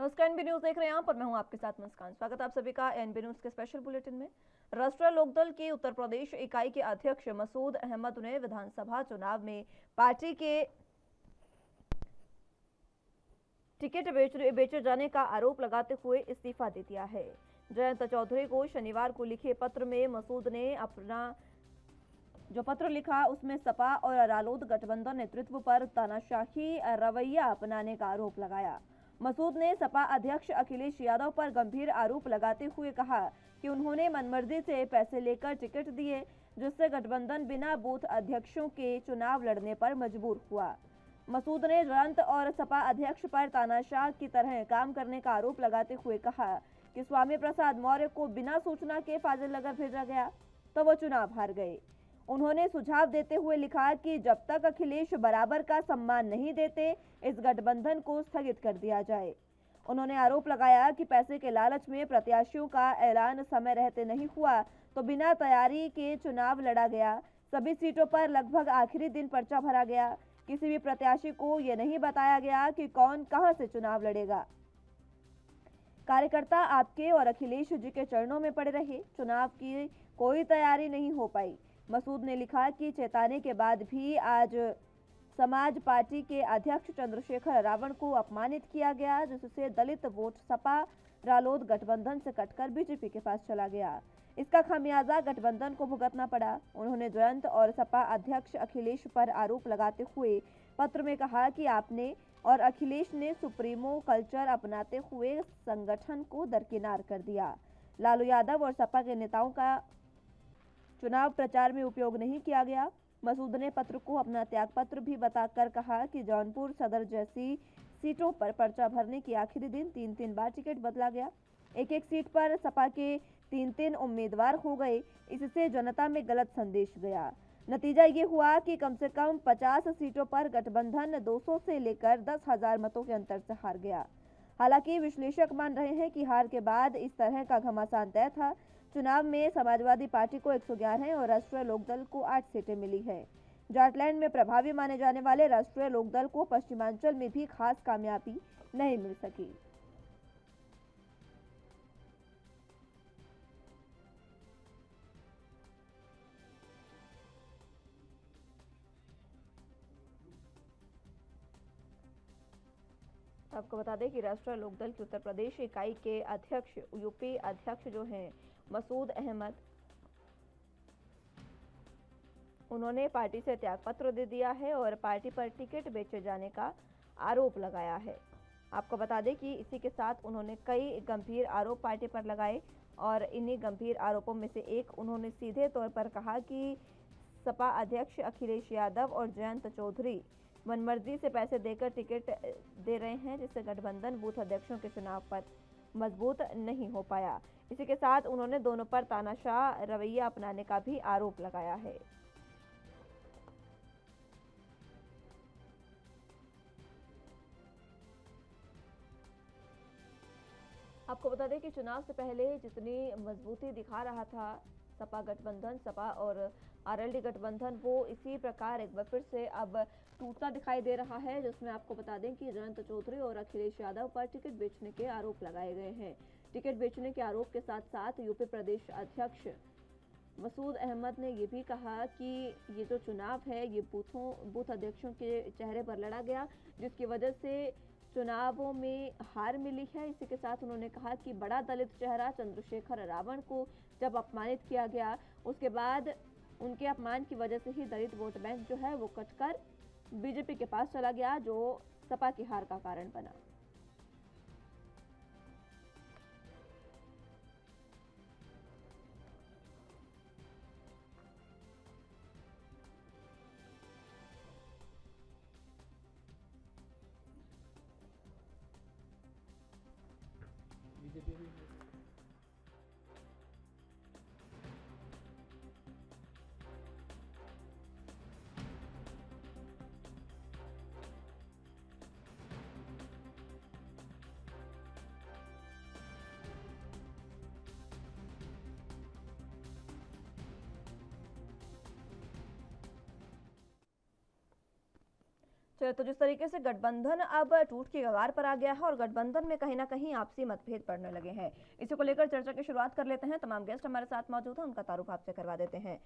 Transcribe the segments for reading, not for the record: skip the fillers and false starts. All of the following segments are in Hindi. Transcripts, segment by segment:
नमस्कार, एनबी न्यूज देख रहे हैं आप और मैं हूं आपके साथ मुस्कान। स्वागत है आप सभी का एनबी न्यूज के स्पेशल बुलेटिन में। राष्ट्रीय लोकदल की उत्तर प्रदेश इकाई के अध्यक्ष मसूद अहमद ने विधानसभा चुनाव में पार्टी के टिकट बेचे जाने का आरोप लगाते हुए इस्तीफा दे दिया है। जयंत चौधरी को शनिवार को लिखे पत्र में मसूद ने अपना जो पत्र लिखा उसमें सपा और रालोद गठबंधन नेतृत्व पर तानाशाही रवैया अपनाने का आरोप लगाया। मसूद ने सपा अध्यक्ष अखिलेश यादव पर गंभीर आरोप लगाते हुए कहा कि उन्होंने मनमर्जी से पैसे लेकर टिकट दिए, जिससे गठबंधन बिना बूथ अध्यक्षों के चुनाव लड़ने पर मजबूर हुआ। मसूद ने जयंत और सपा अध्यक्ष पर तानाशाह की तरह काम करने का आरोप लगाते हुए कहा कि स्वामी प्रसाद मौर्य को बिना सूचना के फाजिलनगर भेजा गया तो वो चुनाव हार गए। उन्होंने सुझाव देते हुए लिखा कि जब तक अखिलेश बराबर का सम्मान नहीं देते, इस गठबंधन को स्थगित कर दिया जाए। उन्होंने आरोप लगाया कि पैसे के लालच में प्रत्याशियों का ऐलान समय रहते नहीं हुआ तो बिना तैयारी के चुनाव लड़ा गया। सभी सीटों पर लगभग आखिरी दिन पर्चा भरा गया। किसी भी प्रत्याशी को यह नहीं बताया गया कि कौन कहां से चुनाव लड़ेगा। कार्यकर्ता आपके और अखिलेश जी के चरणों में पड़े रहे। चुनाव की कोई तैयारी नहीं हो पाई। मसूद ने लिखा कि चेताने के बाद भी आज समाज पार्टी के अध्यक्ष चंद्रशेखर रावण को अपमानित किया गया, जिससे दलित वोट सपा रालोद गठबंधन से कटकर बीजेपी के पास चला गया। इसका खामियाजा गठबंधन को भुगतना पड़ा। उन्होंने जयंत और सपा अध्यक्ष अखिलेश पर आरोप लगाते हुए पत्र में कहा कि आपने और अखिलेश ने सुप्रीमो कल्चर अपनाते हुए संगठन को दरकिनार कर दिया। लालू यादव और सपा के नेताओं का चुनाव प्रचार में उपयोग नहीं किया गया। मसूद ने पत्र को अपना त्याग पत्र भी बताकर कहा कि जौनपुर सदर जैसी सीटों पर पर्चा भरने की आखिरी दिन 3-3 बार टिकट बदला गया। एक सीट पर सपा के 3-3 उम्मीदवार हो गए। इससे जनता में गलत संदेश गया। नतीजा ये हुआ कि कम से कम 50 सीटों पर गठबंधन 200 से लेकर 10,000 मतों के अंतर से हार गया। हालांकि विश्लेषक मान रहे हैं कि हार के बाद इस तरह का घमासान तय था। चुनाव में समाजवादी पार्टी को 111 और राष्ट्रीय लोकदल को 8 सीटें मिली है। जाटलैंड में प्रभावी माने जाने वाले राष्ट्रीय लोकदल को पश्चिमांचल में भी खास कामयाबी नहीं मिल सकी। आपको बता दें कि राष्ट्रीय लोकदल की उत्तर प्रदेश इकाई के अध्यक्ष यूपी अध्यक्ष जो हैं मसूद अहमद, उन्होंने पार्टी से त्यागपत्र दे दिया है और पार्टी पर टिकट बेचे जाने का आरोप लगाया है। आपको बता दें कि इसी के साथ उन्होंने कई गंभीर आरोप पार्टी पर लगाए और इन्हीं गंभीर आरोपों में से एक उन्होंने सीधे तौर पर कहा कि सपा अध्यक्ष अखिलेश यादव और जयंत चौधरी मनमर्जी से पैसे देकर टिकट दे रहे हैं, जिससे गठबंधन बूथ अध्यक्षों के चुनाव पर मजबूत नहीं हो पाया। इसी के साथ उन्होंने दोनों पर तानाशाह रवैया अपनाने का भी आरोप लगाया है। आपको बता दें कि चुनाव से पहले जितनी मजबूती दिखा रहा था सपा गठबंधन, सपा और आरएलडी गठबंधन, वो इसी प्रकार एक बार फिर से अब टूटता दिखाई दे रहा है, जिसमें आपको बता दें कि जयंत चौधरी और अखिलेश यादव पर टिकट बेचने के आरोप लगाए गए हैं। टिकट बेचने के आरोप के साथ साथ यूपी प्रदेश अध्यक्ष मसूद अहमद ने ये भी कहा कि ये जो चुनाव है ये बूथ अध्यक्षों के चेहरे पर लड़ा गया, जिसकी वजह से चुनावों में हार मिली है। इसी के साथ उन्होंने कहा कि बड़ा दलित चेहरा चंद्रशेखर रावण को जब अपमानित किया गया, उसके बाद उनके अपमान की वजह से ही दलित वोट बैंक जो है वो कटकर बीजेपी के पास चला गया, जो सपा की हार का कारण बना। बीजेपी तो जिस तरीके से गठबंधन अब टूट की कगार पर आ गया है और गठबंधन में कहीं ना कहीं आपसी मतभेद बढ़ने लगे हैं, इसी को लेकर चर्चा की शुरुआत कर लेते हैं। तमाम गेस्ट हमारे साथ मौजूद हैं, उनका तारुफ आपसे करवा देते हैं।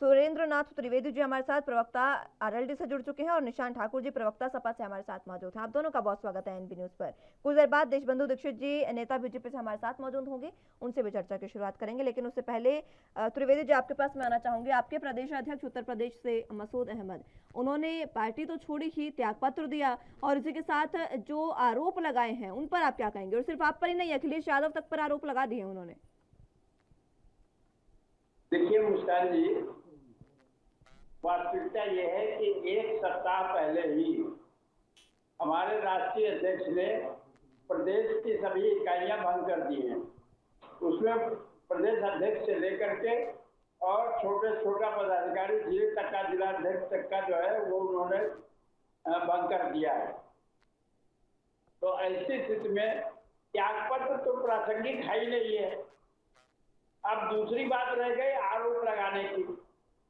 सुरेंद्र नाथ त्रिवेदी जी हमारे साथ प्रवक्ता आरएलडी से जुड़ चुके हैं और निशान ठाकुर जी प्रवक्ता सपा से हमारे साथ मौजूद हैं। आप दोनों का बहुत स्वागत है एनबी न्यूज पर। कुछ देर बाद देशबंधु दीक्षित जी नेता बीजेपी से हमारे साथ मौजूद होंगे, उनसे भी चर्चा की शुरुआत करेंगे। लेकिन उससे पहले त्रिवेदी जी आपके पास मैं आना चाहूंगी। आपके प्रदेश अध्यक्ष उत्तर प्रदेश से मसूद अहमद, उन्होंने पार्टी तो छोड़ी ही, त्याग पत्र दिया और इसी के साथ जो आरोप लगाए हैं उन पर आप क्या कहेंगे? और सिर्फ आप पर ही नहीं, अखिलेश यादव तक पर आरोप लगा दिए उन्होंने। देखिए मुस्कान जी, वास्तविकता यह है कि एक सप्ताह पहले ही हमारे राष्ट्रीय अध्यक्ष ने प्रदेश की सभी इकाइयां भंग कर दी हैं। उसमें प्रदेश अध्यक्ष से लेकर के और छोटा पदाधिकारी जिलाध्यक्ष तक का जो है वो उन्होंने भंग कर दिया है। तो ऐसी स्थिति में त्यागपत्र तो प्रासंगिक है ही नहीं है। अब दूसरी बात रह गई आरोप लगाने की।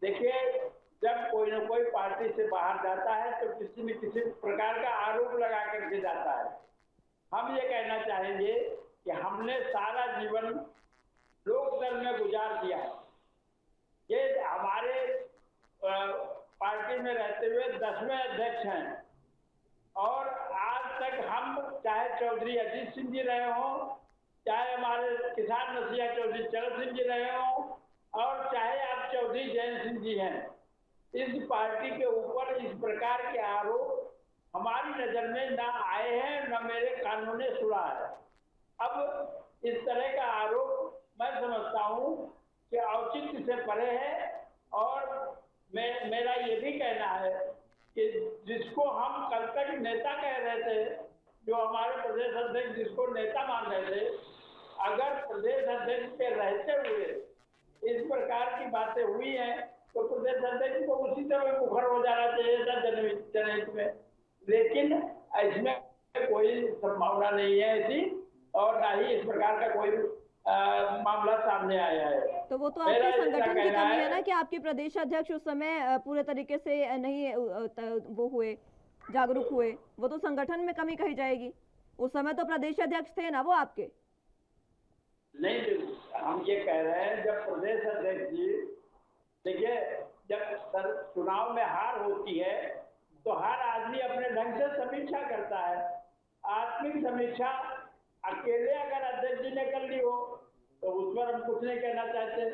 देखिए, जब कोई न कोई पार्टी से बाहर जाता है तो किसी न किसी प्रकार का आरोप लगा करके जाता है। हम ये कहना चाहेंगे कि हमने सारा जीवन लोकदल में गुजार दिया। ये हमारे पार्टी में रहते हुए 10वें अध्यक्ष हैं और आज तक हम चाहे चौधरी अजीत सिंह जी रहे हों, चाहे हमारे किसान नसिया चौधरी चरण सिंह जी रहे हों और चाहे आप चौधरी जयंत सिंह जी हैं, इस पार्टी के ऊपर इस प्रकार के आरोप हमारी नजर में ना आए हैं, न मेरे कानों ने सुना है। अब इस तरह का आरोप मैं समझता हूं कि औचित्य से परे है और मेरा ये भी कहना है कि जिसको हम कल तक नेता कह रहे थे, जो हमारे प्रदेश अध्यक्ष जिसको नेता मान रहे थे, अगर प्रदेश अध्यक्ष के रहते हुए इस प्रकार की बातें हुई हैं तो प्रदेश अध्यक्ष को उसी तरह मुखर हो जाना चाहिए था जनहित में। लेकिन इसमें कोई संभावना नहीं है ऐसी और ना ही इस प्रकार का कोई मामला सामने आया है। तो वो तो आपके संगठन की कमी है ना कि आपके प्रदेश अध्यक्ष उस समय पूरे तरीके से नहीं वो हुए, जागरूक हुए। वो तो संगठन में कमी कही जाएगी। उस समय तो प्रदेश अध्यक्ष थे ना वो आपके। नहीं, हम ये कह रहे हैं जब प्रदेश अध्यक्ष जी, देखिए, जब चुनाव में हार होती है तो हर आदमी अपने ढंग से समीक्षा करता है। आत्मिक समीक्षा अकेले अगर अध्यक्ष जी ने कर ली हो तो उस पर हम कुछ नहीं कहना चाहते,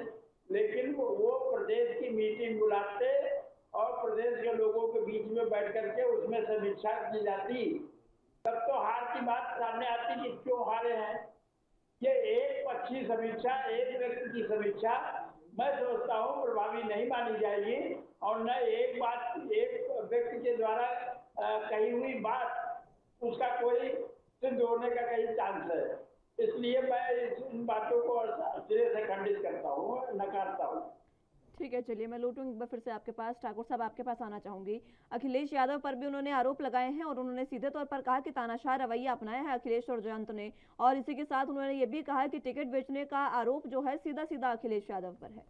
लेकिन वो प्रदेश की मीटिंग बुलाते और प्रदेश के लोगों के बीच में बैठ करके उसमें समीक्षा की जाती, तब तो हार की बात सामने आती कि क्यों हारे हैं। ये एक पक्षी समीक्षा, एक व्यक्ति की समीक्षा मैं समझता हूँ प्रभावी नहीं मानी जाएगी और न एक व्यक्ति के द्वारा कही हुई बात उसका कोई सिद्ध होने का कहीं चांस है। इसलिए मैं इन बातों को सिरे से खंडित करता हूँ, नकारता हूँ। ठीक है, चलिए मैं लौटूंगी एक बार फिर से आपके पास। ठाकुर साहब आपके पास आना चाहूंगी। अखिलेश यादव पर भी उन्होंने आरोप लगाए हैं और उन्होंने सीधे तौर पर कहा कि तानाशाह रवैया अपनाया है अखिलेश और जयंत ने, और इसी के साथ उन्होंने ये भी कहा कि टिकट बेचने का आरोप जो है सीधा सीधा अखिलेश यादव पर है।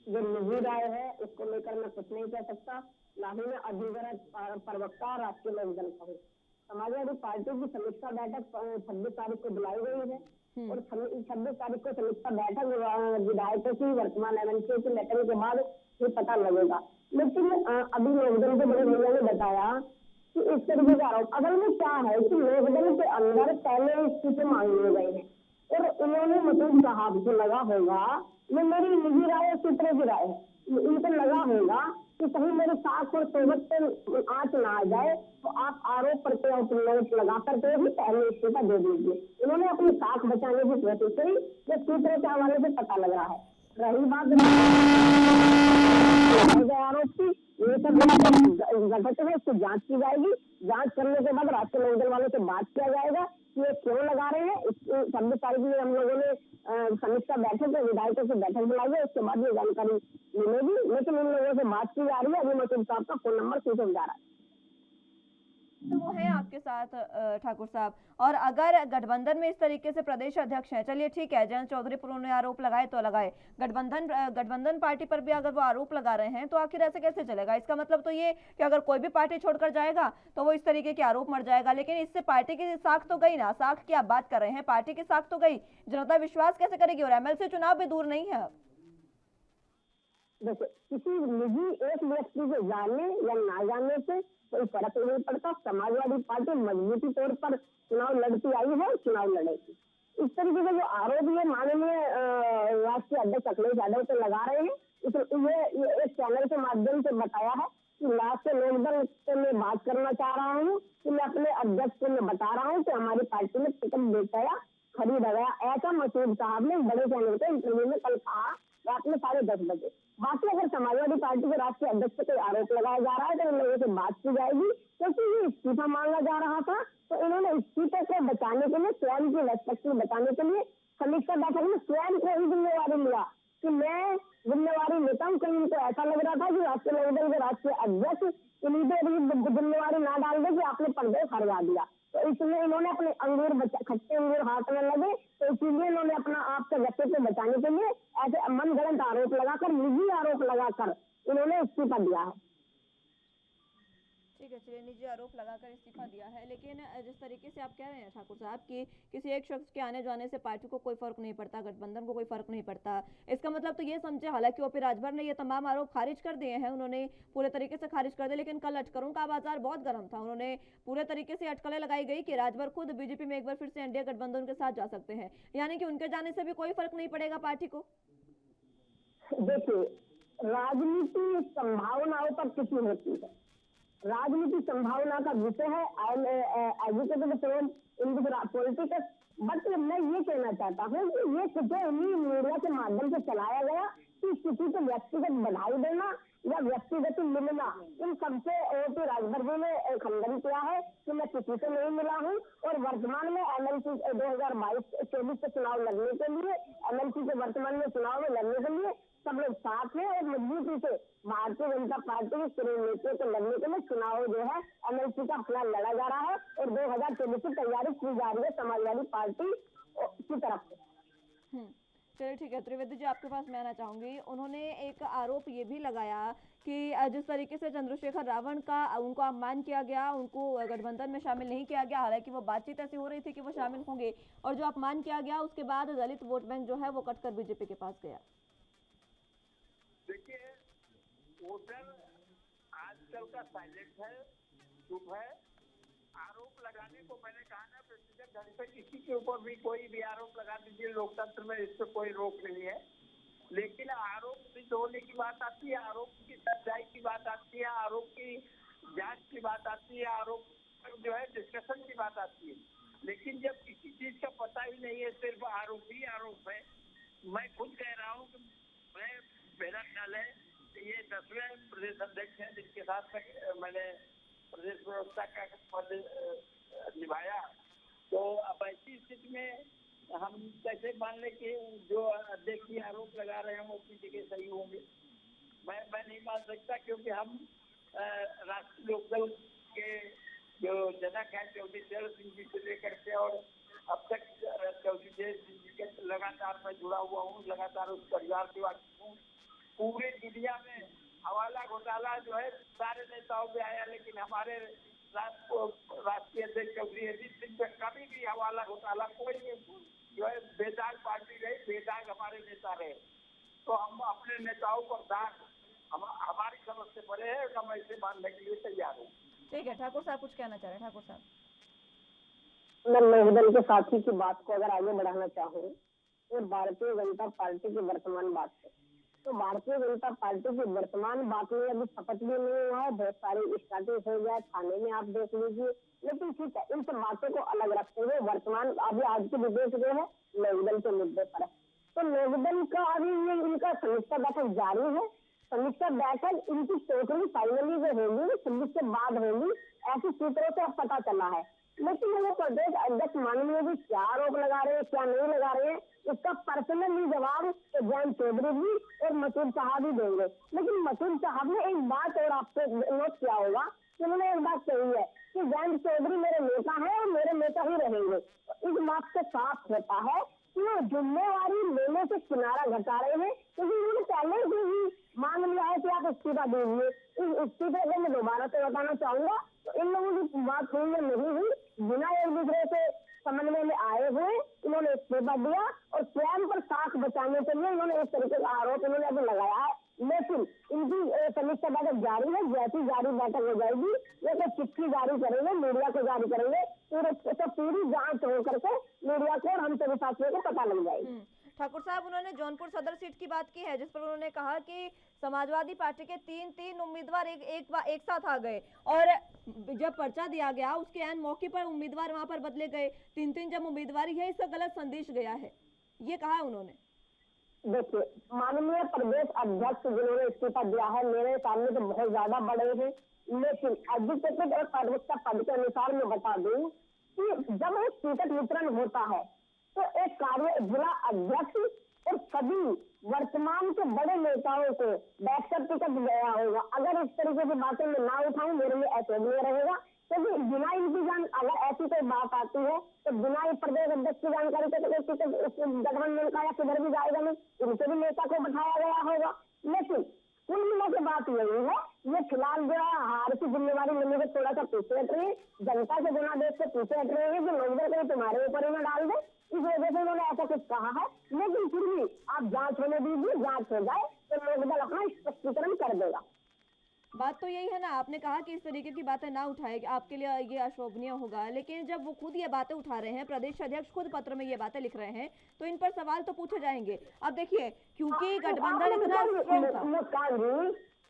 जो निजी राय है उसको लेकर मैं कुछ नहीं कह सकता, ना ही मैं अधिकृत प्रवक्ता राष्ट्रीय लोकदल का हूँ। समाजवादी पार्टी की समीक्षा बैठक 26 तारीख को बुलाई गई है और 26 तारीख को समीक्षा बैठक विधायकों की वर्तमान एमएनसी की लेटर के बाद ये पता लगेगा। लेकिन अभी लोकदल के बड़े भैया ने बताया कि इस तरीके का आरोप असल में क्या है कि लोकदल के अंदर पहले इस्तीफे मांग लिए गए हैं और उन्होंने मसूद साहब को लगा होगा, ये मेरी निजी राय है, सूत्रों की राय है, इनको लगा होगा कि कहीं मेरे साथ और सोबत पे आंच ना आ जाए तो आप आरोप प्रत्यारोप लगा करके ही पहले इस्तीफा दे दीजिए। उन्होंने अपनी साख बचाने की कोशिश की, ये सूत्रों के हवाले से पता लग रहा है। रही बात आरोप की, ये सब गठित है, इसकी जांच की जाएगी। जांच करने के बाद राष्ट्रीय लोकदल वालों से बात किया जाएगा कि ये क्यों लगा रहे हैं। 26 तारीख में हम लोगों ने समीक्षा बैठक विधायकों से बैठक बुलाई है, उसके बाद ये जानकारी मिलेगी। लेकिन इन लोगों से बात की जा रही है। अभी मसूद साहब का फोन नंबर स्विच ऑफ जा रहा है। तो वो हैं आपके साथ ठाकुर साहब। और अगर गठबंधन में इस तरीके से प्रदेश अध्यक्ष हैं, चलिए ठीक है, जयंत चौधरी पर उन्होंने आरोप लगाए तो लगाए, गठबंधन पार्टी पर भी अगर वो आरोप लगा रहे हैं तो आखिर ऐसे कैसे चलेगा? इसका मतलब तो ये कि अगर कोई भी पार्टी छोड़कर जाएगा तो वो इस तरीके के आरोप मर जाएगा। लेकिन इससे पार्टी की साख तो गई ना, साख की आप बात कर रहे हैं, पार्टी की साख तो गई, जनता विश्वास कैसे करेगी? और एमएलसी चुनाव भी दूर नहीं है। देखो, किसी निजी एक व्यक्ति के जाने या ना जाने से कोई फर्क नहीं पड़ता। समाजवादी पार्टी मजबूती तौर पर चुनाव लड़ती आई है, चुनाव लड़ेगी। इस तरीके के जो आरोप ये माननीय राष्ट्रीय अध्यक्ष अखिलेश यादव पे लगा रहे हैं, ये एक चैनल के माध्यम से बताया है कि लास्ट लोकदल से मैं बात करना चाह रहा हूँ कि मैं अपने अध्यक्ष को मैं बता रहा हूँ कि हमारी पार्टी ने टिकट बेचा खरीदा गया। ऐसा मसूद साहब ने बड़े चैनल के इंटरव्यू में कल कहा रात में 10:30 बजे। बाकी अगर समाजवादी पार्टी के राष्ट्रीय अध्यक्ष पे आरोप लगाया जा रहा है तो इन लोगों से बात की जाएगी, क्योंकि ये इस्तीफा मांगा जा रहा था। तो इन्होंने इस्तीफे को बचाने के लिए, स्वयं की रेस्पेक्ट को बचाने के लिए समीक्षा बैठक में स्वयं को ही जिम्मेवारी लिया कि मैं जिम्मेवारी लेता हूँ। कहीं इनको ऐसा लग रहा था कि राष्ट्रीय लोकदल के राष्ट्रीय अध्यक्ष जिम्मेवारी ना डाल दे कि आपने प्रदेश हरवा दिया। तो इसलिए इन्होंने अपने खट्टे अंगूर हाथ में लगे, तो इसीलिए इन्होंने अपना आप के व्यक्तित्व बचाने के लिए ऐसे मनगढ़ंत आरोप लगाकर, निजी आरोप लगाकर इन्होंने इस्तीफा दिया है। ठीक है, चलिए, निजी आरोप लगाकर इस्तीफा दिया है। लेकिन जिस तरीके से आप कह रहे हैं ठाकुर साहब कि किसी एक शख्स के आने जाने से पार्टी को कोई फर्क नहीं पड़ता, गठबंधन को कोई फर्क नहीं पड़ता, इसका मतलब तो ये समझे, हालांकि ओपी राजभर ने ये तमाम आरोप खारिज कर दिए हैं, उन्होंने पूरे तरीके से खारिज कर दिए, लेकिन कल अटकलों का बाजार बहुत गर्म था। उन्होंने पूरे तरीके से अटकलें लगाई गई कि राजभर खुद बीजेपी में एक बार फिर से एनडीए गठबंधन के साथ जा सकते हैं, यानी कि उनके जाने से भी कोई फर्क नहीं पड़ेगा पार्टी को। देखिए, राजनीति संभावनाओं पर किसी होती है, राजनीति संभावना का विषय है। I am educated from in politics, but मैं ये कहना चाहता हूँ कि ये जो इन्हीं मीडिया के माध्यम से चलाया गया कि किसी को व्यक्तिगत बधाई देना या व्यक्तिगत मिलना, इन सबसे ओपी राजभर जी ने खंडन किया है कि मैं किसी से नहीं मिला हूँ। और वर्तमान में एमएलसी 2022-24 के चुनाव लड़ने के लिए, एमएलसी के वर्तमान में चुनाव में लड़ने के लिए सब लोग साथ हैं और मजबूती से भारतीय जनता पार्टी के श्रेणी नेताओं को लड़ने के लिए चुनाव जो है एमएलसी का प्लान लड़ा जा रहा है और 2024 की तैयारी की जा रही है समाजवादी पार्टी की तरफ से। चलिए ठीक है, त्रिवेदी जी आपके पास मैं आना चाहूंगी। उन्होंने एक आरोप ये भी लगाया कि जिस तरीके से चंद्रशेखर रावण का उनको अपमान किया गया, उनको गठबंधन में शामिल नहीं किया गया, हालांकि वो बातचीत ऐसी हो रही थी कि वो शामिल होंगे, और जो अपमान किया गया उसके बाद दलित वोट बैंक जो है वो कटकर बीजेपी के पास गया। देखिए, वोटर आजकल का साइलेंट है, चुप है। आरोप लगाने को मैंने कहा ना, व्यक्तिगत ढंग से किसी के ऊपर भी कोई भी आरोप लगा दीजिए, लोकतंत्र में इस पर कोई रोक नहीं है। लेकिन आरोप सिद्ध होने की बात आती है, आरोप की सच्चाई की बात आती है, आरोप की जांच की बात आती है, आरोप जो है डिस्कशन की बात आती है। लेकिन जब किसी चीज का पता ही नहीं है, सिर्फ आरोप ही आरोप है। मैं खुद कह रहा हूँ कि मेरा ख्याल है कि ये 10वें प्रदेश अध्यक्ष हैं जिनके साथ मैंने प्रदेश व्यवस्था का पद निभाया। तो अब ऐसी स्थिति में हम कैसे मान लें कि जो अध्यक्ष आरोप लगा रहे हैं वो अपनी जगह सही होंगे? मैं नहीं मान सकता, क्योंकि हम राष्ट्रीय लोकदल के जो जनक हैं चौधरी चरण सिंह जी से लेकर के और अब तक चौधरी जय सिंह जी के लगातार मैं जुड़ा हुआ हूँ, लगातार उस परिवार से वाकिफ हूँ। पूरे दुनिया में हवाला घोटाला जो है सारे नेताओं में आया, लेकिन हमारे राष्ट्रीय अध्यक्ष चौधरी अजीत सिंह पर कभी भी हवाला घोटाला कोई जो है बेदाग पार्टी रही, बेदाग हमारे नेता रहे। तो हम अपने नेताओं पर दाग हमारी समझ से बड़े हैं, हम ऐसे मानने के लिए तैयार हूँ। ठीक है, ठाकुर साहब कुछ कहना चाह रहे हैं? ठाकुर साहब, मैं लोकदल के साथी की बात को अगर आगे बढ़ाना चाहूँ तो भारतीय जनता पार्टी की वर्तमान बात है, तो भारतीय जनता पार्टी की वर्तमान बात में अभी शपथ भी नहीं हुआ है, बहुत सारी स्टार्टिंग हो गया थाने में, आप देख लीजिए। लेकिन ठीक है, इन सब बातों को अलग रखते हुए वर्तमान अभी आज की विदेश जो है लोकदल के मुद्दे पर है। तो लोकदल का अभी ये इनका समीक्षा बैठक जारी है। समीक्षा बैठक इनकी टोटली फाइनली जो होगी 26 के बाद होगी, ऐसे सूत्रों से अब पता चला है। लेकिन वो प्रदेश अध्यक्ष माननीय जी क्या आरोप लगा रहे हैं, क्या नहीं लगा रहे हैं, इसका पर्सनली जवाब तो जयंत चौधरी जी और मसूद साहब ही देंगे। लेकिन मसूद साहब ने एक बात और आपसे नोट किया होगा कि उन्होंने एक बात कही है कि जयंत चौधरी मेरे नेता है और मेरे नेता ही रहेंगे। तो इस बात से साफ होता है कि वो जिम्मेवारी लेने से किनारा घटा रहे हैं, क्योंकि उन्होंने पहले ही मांग लिया है कि आप इस्तीफा दीजिए। इस इस्तीफे को मैं दोबारा से बताना चाहूंगा, तो इन लोगों की बात हुई या नहीं हुई, बिना एक दूसरे से समन्वय में आए हुए इन्होंने इस्तीफा दिया और स्वयं पर साख बचाने के लिए इन्होंने इस तरीके का आरोप इन्होंने अभी लगाया है। लेकिन इनकी समीक्षा बैठक जारी है, जैसी जारी बैठक हो जाएगी ये तो चिट्ठी जारी करेंगे, मीडिया को जारी करेंगे, पूरी जांच होकर के मीडिया को और हम सभी साथियों को पता लग जाएगी। ठाकुर साहब, उन्होंने जौनपुर सदर सीट की बात की है, जिस पर उन्होंने कहा कि समाजवादी पार्टी के तीन उम्मीदवार एक साथ आ गए और जब पर्चा दिया गया उसके ऐन मौके पर उम्मीदवार वहां पर बदले गए। तीन जब उम्मीदवारी है, इसका गलत संदेश गया है, ये कहा उन्होंने। देखिए, माननीय प्रदेश अध्यक्ष जिन्होंने इस्तीफा दिया है मेरे सामने तो बहुत ज्यादा बड़े हैं, लेकिन एडवोकेट और प्रवक्ता पद के अनुसार मैं बता दूं कि जब एक टिकट वितरण होता है तो एक कार्य जिला अध्यक्ष और सभी वर्तमान के बड़े नेताओं को बैठकर टिकट गया होगा। अगर इस तरीके की बातें मैं ना उठाऊं मेरे लिए अशोभनीय रहेगा, क्योंकि बिना इनकी अगर ऐसी कोई बात आती है तो बिना प्रदेश अध्यक्ष की जानकारी के टिकट गठबंधन का या किधर भी जाएगा नहीं, उनके भी नेता को बैठाया गया होगा। लेकिन कुल मिला के बात यही है, ये फिलहाल जो है हार की जिम्मेवारी लेने के थोड़ा सा पीछे हट रही है, जनता के जनादेश से पीछे हट रही है कि लोग कहीं तुम्हारे ऊपर ही न डाल दे, इस वजह से उन्होंने ऐसा कुछ कहा है। लेकिन फिर भी आप जांच होने दीजिए, जांच हो जाए तो लोकदल अपना स्पष्टीकरण कर देगा। बात तो यही है ना, आपने कहा कि इस तरीके की बातें ना उठाए, आपके लिए ये अशोभनीय होगा, लेकिन जब वो खुद ये बातें उठा रहे हैं, प्रदेश अध्यक्ष खुद पत्र में ये बातें लिख रहे हैं, तो इन पर सवाल तो पूछे जाएंगे। अब देखिए, क्योंकि गठबंधन इतना स्ट्रॉन्ग था,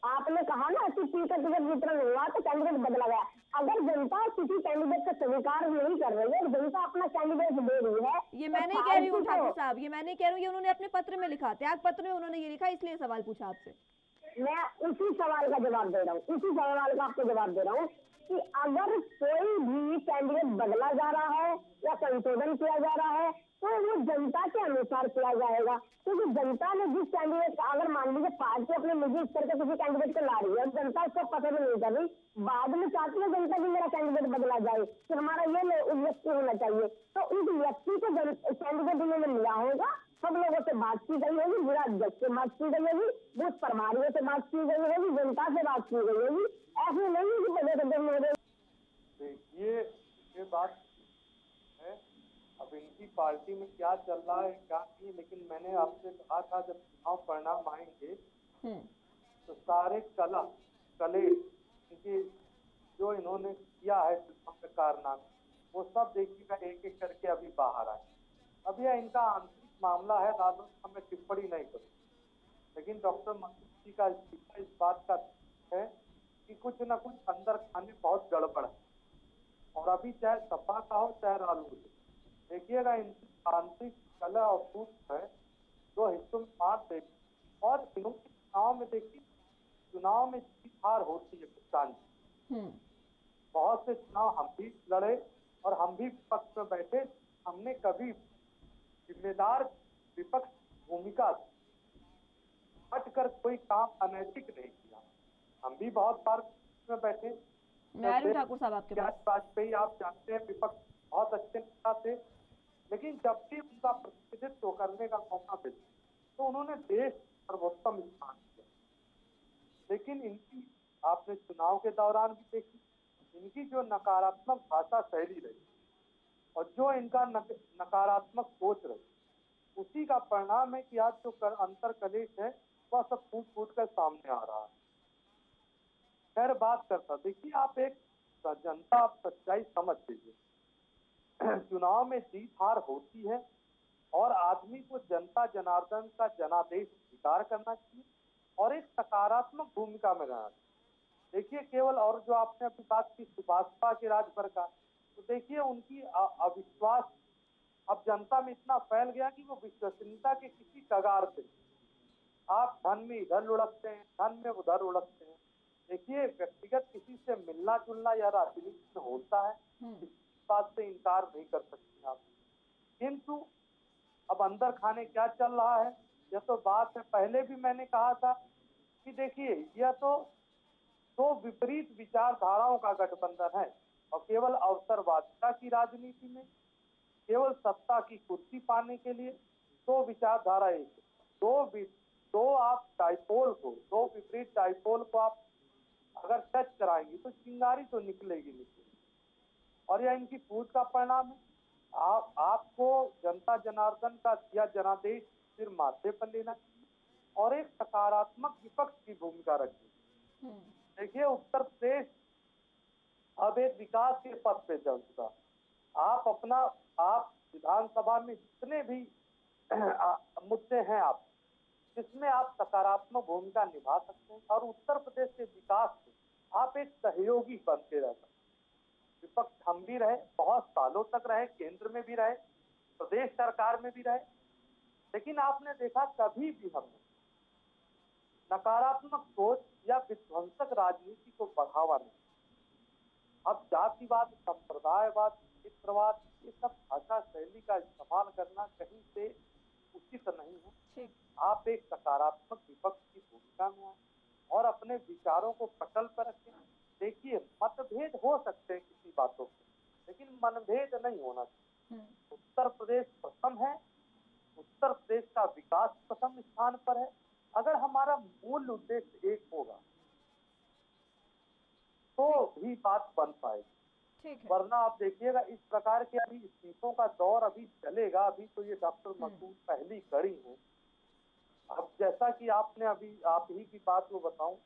आपने कहा ना कि टिकट वितरण हुआ तो कैंडिडेट बदला गया। अगर जनता किसी कैंडिडेट का स्वीकार नहीं कर रही है, जनता अपना कैंडिडेट दे रही है, ये मैं नहीं कह रही हूँ ठाकुर साहब, ये मैं नहीं कह रही हूँ, ये उन्होंने अपने पत्र में लिखा, त्याग पत्र में उन्होंने ये लिखा, इसलिए सवाल पूछा आपसे। मैं उसी सवाल का जवाब दे रहा हूँ, उसी सवाल का आपको जवाब दे रहा हूँ कि अगर कोई भी कैंडिडेट बदला जा रहा है या संशोधन किया जा रहा है तो वो जनता के अनुसार किया जाएगा, क्योंकि जनता ने जिस कैंडिडेट का, अगर मान लीजिए पार्टी अपने निजी स्तर पर किसी कैंडिडेट को ला रही है, जनता उसको पसंद नहीं कर रही, बाद में चाहती है जनता की मेरा कैंडिडेट बदला जाए, तो हमारा ये व्यक्ति होना चाहिए, तो उस व्यक्ति को कैंडिडेट उन्होंने लिया होगा, सब लोगों से बात की गई होगी, जिला अध्यक्ष से बात की गई होगी, बूथ प्रभारियों से बात की गई होगी, जनता से बात की गई होगी, ऐसे नहीं कि प्रदेश अध्यक्ष। देखिए, ये बात है, अब इनकी पार्टी में क्या चल रहा है क्या नहीं, लेकिन मैंने आपसे कहा था जब चुनाव परिणाम आएंगे तो सारे कलेश इनके जो इन्होंने किया है चुनाव के कारनामे, वो सब देखिएगा एक एक करके अभी बाहर आए। अब यह इनका आंतरिक मामला है, राजनीति में टिप्पणी नहीं करूँ, लेकिन डॉक्टर मसूद जी का इस्तीफा इस बात का है कि कुछ न कुछ अंदर खाने बहुत गड़बड़ है, और अभी चाहे सपा का हो चाहे रालोद, देखिएगा इनकी आंतरिक कला और सूत्र है, दो हिस्सों में बांट देगी। और चुनाव में देखिए, चुनाव में जीत हार होती है किसान जी, बहुत से चुनाव हम भी लड़े और हम भी विपक्ष में बैठे, हमने कभी जिम्मेदार विपक्ष भूमिका हटकर कोई काम अनैतिक नहीं किया। हम भी बहुत बार में बैठे, ठाकुर साहब आपके पास वाजपेयी आप जानते हैं विपक्ष बहुत अच्छे नेता थे, लेकिन जब भी उनका प्रतिनिधित्व करने का मौका मिला तो उन्होंने देश सर्वोत्तम स्थान दिया। लेकिन इनकी आपने चुनाव के दौरान भी देखी, इनकी जो नकारात्मक भाषा शैली रही और जो इनका नकारात्मक सोच रही, उसी का परिणाम है कि आज जो अंतर कलेश है वह सब फूट फूट कर सामने आ रहा है। खैर बात करता, देखिए आप एक जनता, आप सच्चाई समझ लीजिए, चुनाव में जीत हार होती है और आदमी को जनता जनार्दन का जनादेश स्वीकार करना चाहिए और एक सकारात्मक भूमिका में रहना चाहिए। देखिए केवल, और जो आपने अभी बात की सुभाषपा के राजभर का, तो देखिए उनकी अविश्वास अब जनता में इतना फैल गया कि वो विश्वसनीयता के किसी कगार पे, आप धन में इधर लुढ़कते हैं, धन में उधर उड़कते हैं। देखिए व्यक्तिगत किसी से मिलना जुलना या राजनीति में होता है, इस बात से इनकार नहीं कर सकते आप, किंतु अब अंदर खाने क्या चल रहा है यह तो बात है। पहले भी मैंने कहा था कि देखिए यह तो दो विपरीत विचारधाराओं का गठबंधन है और केवल अवसरवादिता की राजनीति में, केवल सत्ता की कुर्सी पाने के लिए दो विचारधारा एक है। दो आप डाइपोल को, दो विपरीत डाइपोल को आप अगर टच कराएंगी तो चिंगारी तो निकलेगी। और यह इनकी पूछ का परिणाम है। आपको जनता जनार्दन का दिया जनादेश फिर माथे पर लेना चाहिए और एक सकारात्मक विपक्ष की भूमिका रखनी। देखिए, उत्तर प्रदेश अब एक विकास के पथ पे चल चुका। आप विधानसभा में जितने भी मुद्दे हैं आप जिसमें आप सकारात्मक भूमिका निभा सकते हैं और उत्तर प्रदेश के विकास में आप एक सहयोगी बन के रह सकते हैं। विपक्ष हम भी रहे, बहुत सालों तक रहे, केंद्र में भी रहे, प्रदेश सरकार में भी रहे, लेकिन आपने देखा कभी भी हमने नकारात्मक सोच या विध्वंसक राजनीति को बढ़ावा नहीं। अब जातिवाद, संप्रदायवाद, मित्रवाद, ये सब भाषा शैली का इस्तेमाल करना कहीं से उचित नहीं है। आप एक सकारात्मक विपक्ष की भूमिका में आए और अपने विचारों को पटल पर रखें। देखिए, मतभेद हो सकते हैं किसी बातों पे, लेकिन मनभेद नहीं होना चाहिए। उत्तर प्रदेश प्रथम है, उत्तर प्रदेश का विकास प्रथम स्थान पर है। अगर हमारा मूल उद्देश्य एक होगा तो भी बात बन पाएगी। वरना आप देखिएगा इस प्रकार के अभी इस्तीफों का दौर अभी चलेगा। अभी तो ये डॉक्टर मसूद पहली कड़ी है। अब जैसा कि आपने अभी आप ही की बात को बताऊं,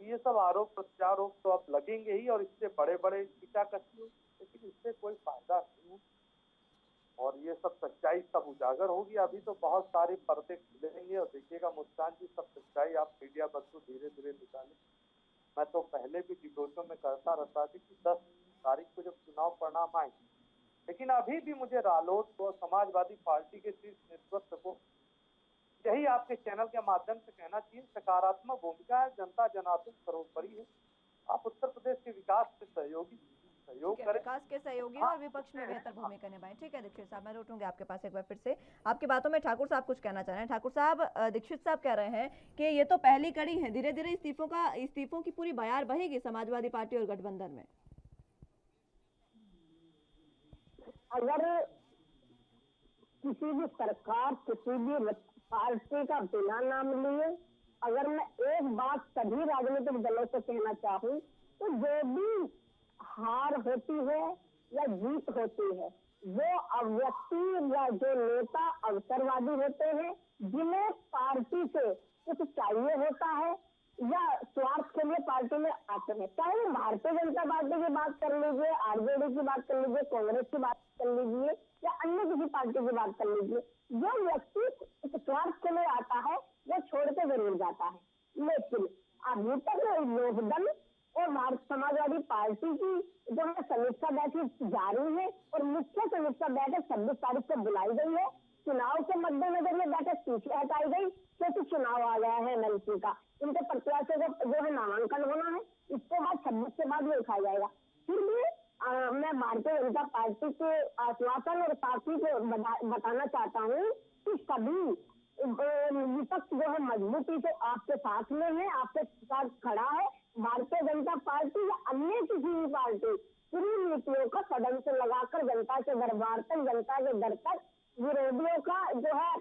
ये सब आरोप प्रत्यारोप तो अब लगेंगे ही और इससे बड़े बड़े टीकाकसी, लेकिन इससे कोई फायदा नहीं है और ये सब सच्चाई सब उजागर होगी। अभी तो बहुत सारे पर्दे खुलेंगे और देखिएगा मुस्कान जी, सब सच्चाई आप मीडिया बंधु धीरे धीरे निकाले। मैं तो पहले भी डिबेटों में करता रहता था कि 10 तारीख को जब चुनाव परिणाम आए, लेकिन अभी भी मुझे रालोद को, समाजवादी पार्टी के शीर्ष नेतृत्व को यही आपके चैनल के माध्यम से कहना चाहिए, सकारात्मक भूमिका है, जनता जनार्दन सर्वोपरि है। आप उत्तर प्रदेश के विकास से सहयोग करें, विकास के सहयोगी और विपक्ष में बेहतर भूमिका निभाएं। ठीक है दीक्षित साहब, मैं लौटूंगी आपके पास एक बार फिर से। आपकी बातों में ठाकुर साहब कुछ कहना चाह रहे हैं। ठाकुर साहब, दीक्षित साहब कह रहे हैं कि ये तो पहली कड़ी है, धीरे धीरे इस्तीफों की पूरी बयार बहेगी समाजवादी पार्टी और गठबंधन में। अगर किसी भी सरकार, किसी भी पार्टी का बिना नाम लिए अगर मैं एक बात सभी राजनीतिक दलों से कहना चाहूँ तो जो भी हार होती है या जीत होती है वो व्यक्ति या जो नेता अवसरवादी होते हैं, जिन्हें पार्टी से कुछ चाहिए होता है या स्वार्थ के लिए पार्टी में आते हैं। चाहे भारतीय जनता पार्टी की बात कर लीजिए, आरजेडी की बात कर लीजिए, कांग्रेस की बात कर लीजिए या अन्य किसी पार्टी की बात कर लीजिए, जो व्यक्ति स्वार्थ के लिए आता है वो छोड़ के जरूर जाता है। लेकिन अभी तक लोकदल और भारत समाजवादी पार्टी की जो है समीक्षा बैठक जारी है और मुख्य समीक्षा बैठक 26 तारीख को बुलाई गई है। चुनाव के मद्देनजर ये बैठक पीछे हटाई गई क्योंकि चुनाव आ गया है एमएलसी का। इनके प्रत्याशियों का जो है नामांकन होना है, इसके बाद 26 के बाद ये उठाया जाएगा। फिर भी मैं भारतीय जनता पार्टी के आश्वासन और पार्टी को बताना चाहता हूँ कि सभी विपक्ष जो है मजबूती से आपके साथ में है, आपके साथ खड़ा है। भारतीय जनता पार्टी या अन्य किसी भी पार्टी पूरी नीतियों का सदन से लगाकर जनता के दरबार तक, जनता के दर तक विरोधियों का जो है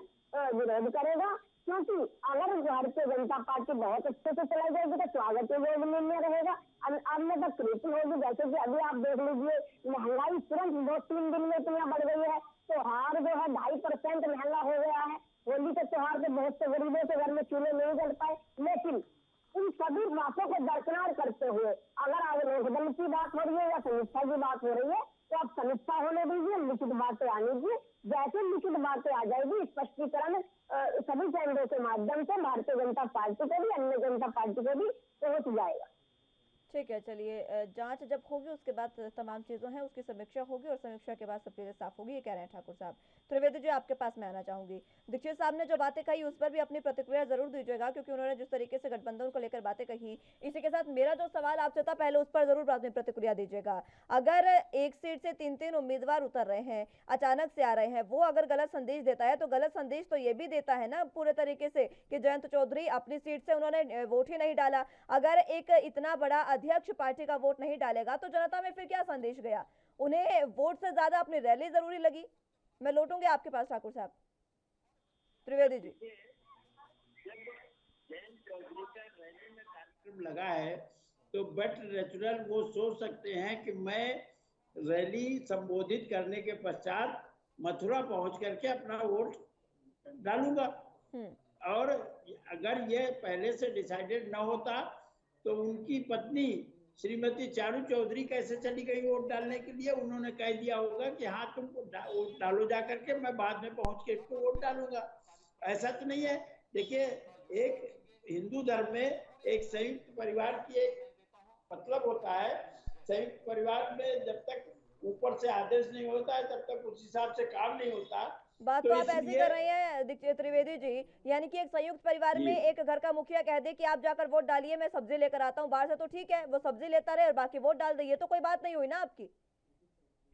विरोध करेगा। क्योंकि अगर भारतीय जनता पार्टी बहुत अच्छे से चलाई जाएगी तो स्वागत में रहेगा, अन्यथा कृति होगी। जैसे कि अभी आप देख लीजिए, महंगाई तुरंत 2-3 दिन में इतना बढ़ गई है, त्योहार जो है 2.5% महंगा हो गया है। होली के त्योहार पे बहुत से गरीबों के घर में चूल्हे नहीं जल पाए। लेकिन इन सभी बातों को दरकिनार करते हुए अगर आज लोकदल की बात हो रही है या समीक्षा की बात हो रही है तो आप समीक्षा होने दीजिए, लिखित बातें आने दीजिए। जैसे लिखित बातें आ जाएगी, स्पष्टीकरण सभी चैनलों के माध्यम से भारतीय जनता पार्टी को भी, अन्य जनता पार्टी को भी पहुंच जाएगा। ठीक है, चलिए, जांच जब होगी उसके बाद तमाम चीज़ों हैं उसकी समीक्षा होगी और समीक्षा के बाद सब चीज़ें साफ होगी, ये कह रहे हैं ठाकुर साहब। त्रिवेदी जी, आपके पास मैं आना चाहूंगी। दीक्षित साहब ने जो बातें कही उस पर भी अपनी प्रतिक्रिया जरूर दीजिएगा, क्योंकि उन्होंने जिस तरीके से गठबंधन को लेकर बातें कही, इसी के साथ मेरा जो सवाल आपसे था पहले उस पर जरूर अपनी प्रतिक्रिया दीजिएगा। अगर एक सीट से 3-3 उम्मीदवार उतर रहे हैं, अचानक से आ रहे हैं, वो अगर गलत संदेश देता है तो गलत संदेश तो ये भी देता है ना पूरे तरीके से कि जयंत चौधरी अपनी सीट से उन्होंने वोट ही नहीं डाला। अगर एक इतना बड़ा अध्यक्ष पार्टी का वोट नहीं डालेगा तो जनता में फिर क्या संदेश गया? उन्हें वोट से ज्यादा अपनी रैली जरूरी लगी। मैं लौटूंगी आपके पास ठाकुर साहब। त्रिवेदी जी, कार्यक्रम लगा है तो बट नेचुरल वो सोच सकते हैं कि मैं रैली संबोधित करने के पश्चात मथुरा पहुंच करके अपना वोट डालूंगा। और अगर ये पहले से डिसाइडेड ना होता तो उनकी पत्नी श्रीमती चारू चौधरी कैसे चली गई वोट डालने के लिए? उन्होंने कह दिया होगा कि हाँ तुम वोट डालो जा करके, मैं बाद में पहुंच के इसको वोट डालूंगा। ऐसा तो नहीं है। देखिए, एक हिंदू धर्म में एक संयुक्त परिवार की एक मतलब होता है। संयुक्त परिवार में जब तक ऊपर से आदेश नहीं होता है तब तक उस हिसाब से काम नहीं होता। बात तो आप ऐसी कर रहे हैं दीक्षित त्रिवेदी जी, यानी कि एक संयुक्त परिवार में एक घर का मुखिया कह दे कि आप जाकर वोट डालिए, मैं सब्जी लेकर आता हूँ बाहर से, तो ठीक है वो सब्जी लेता रहे और बाकी वोट डाल दे, ये तो कोई बात नहीं हुई ना आपकी।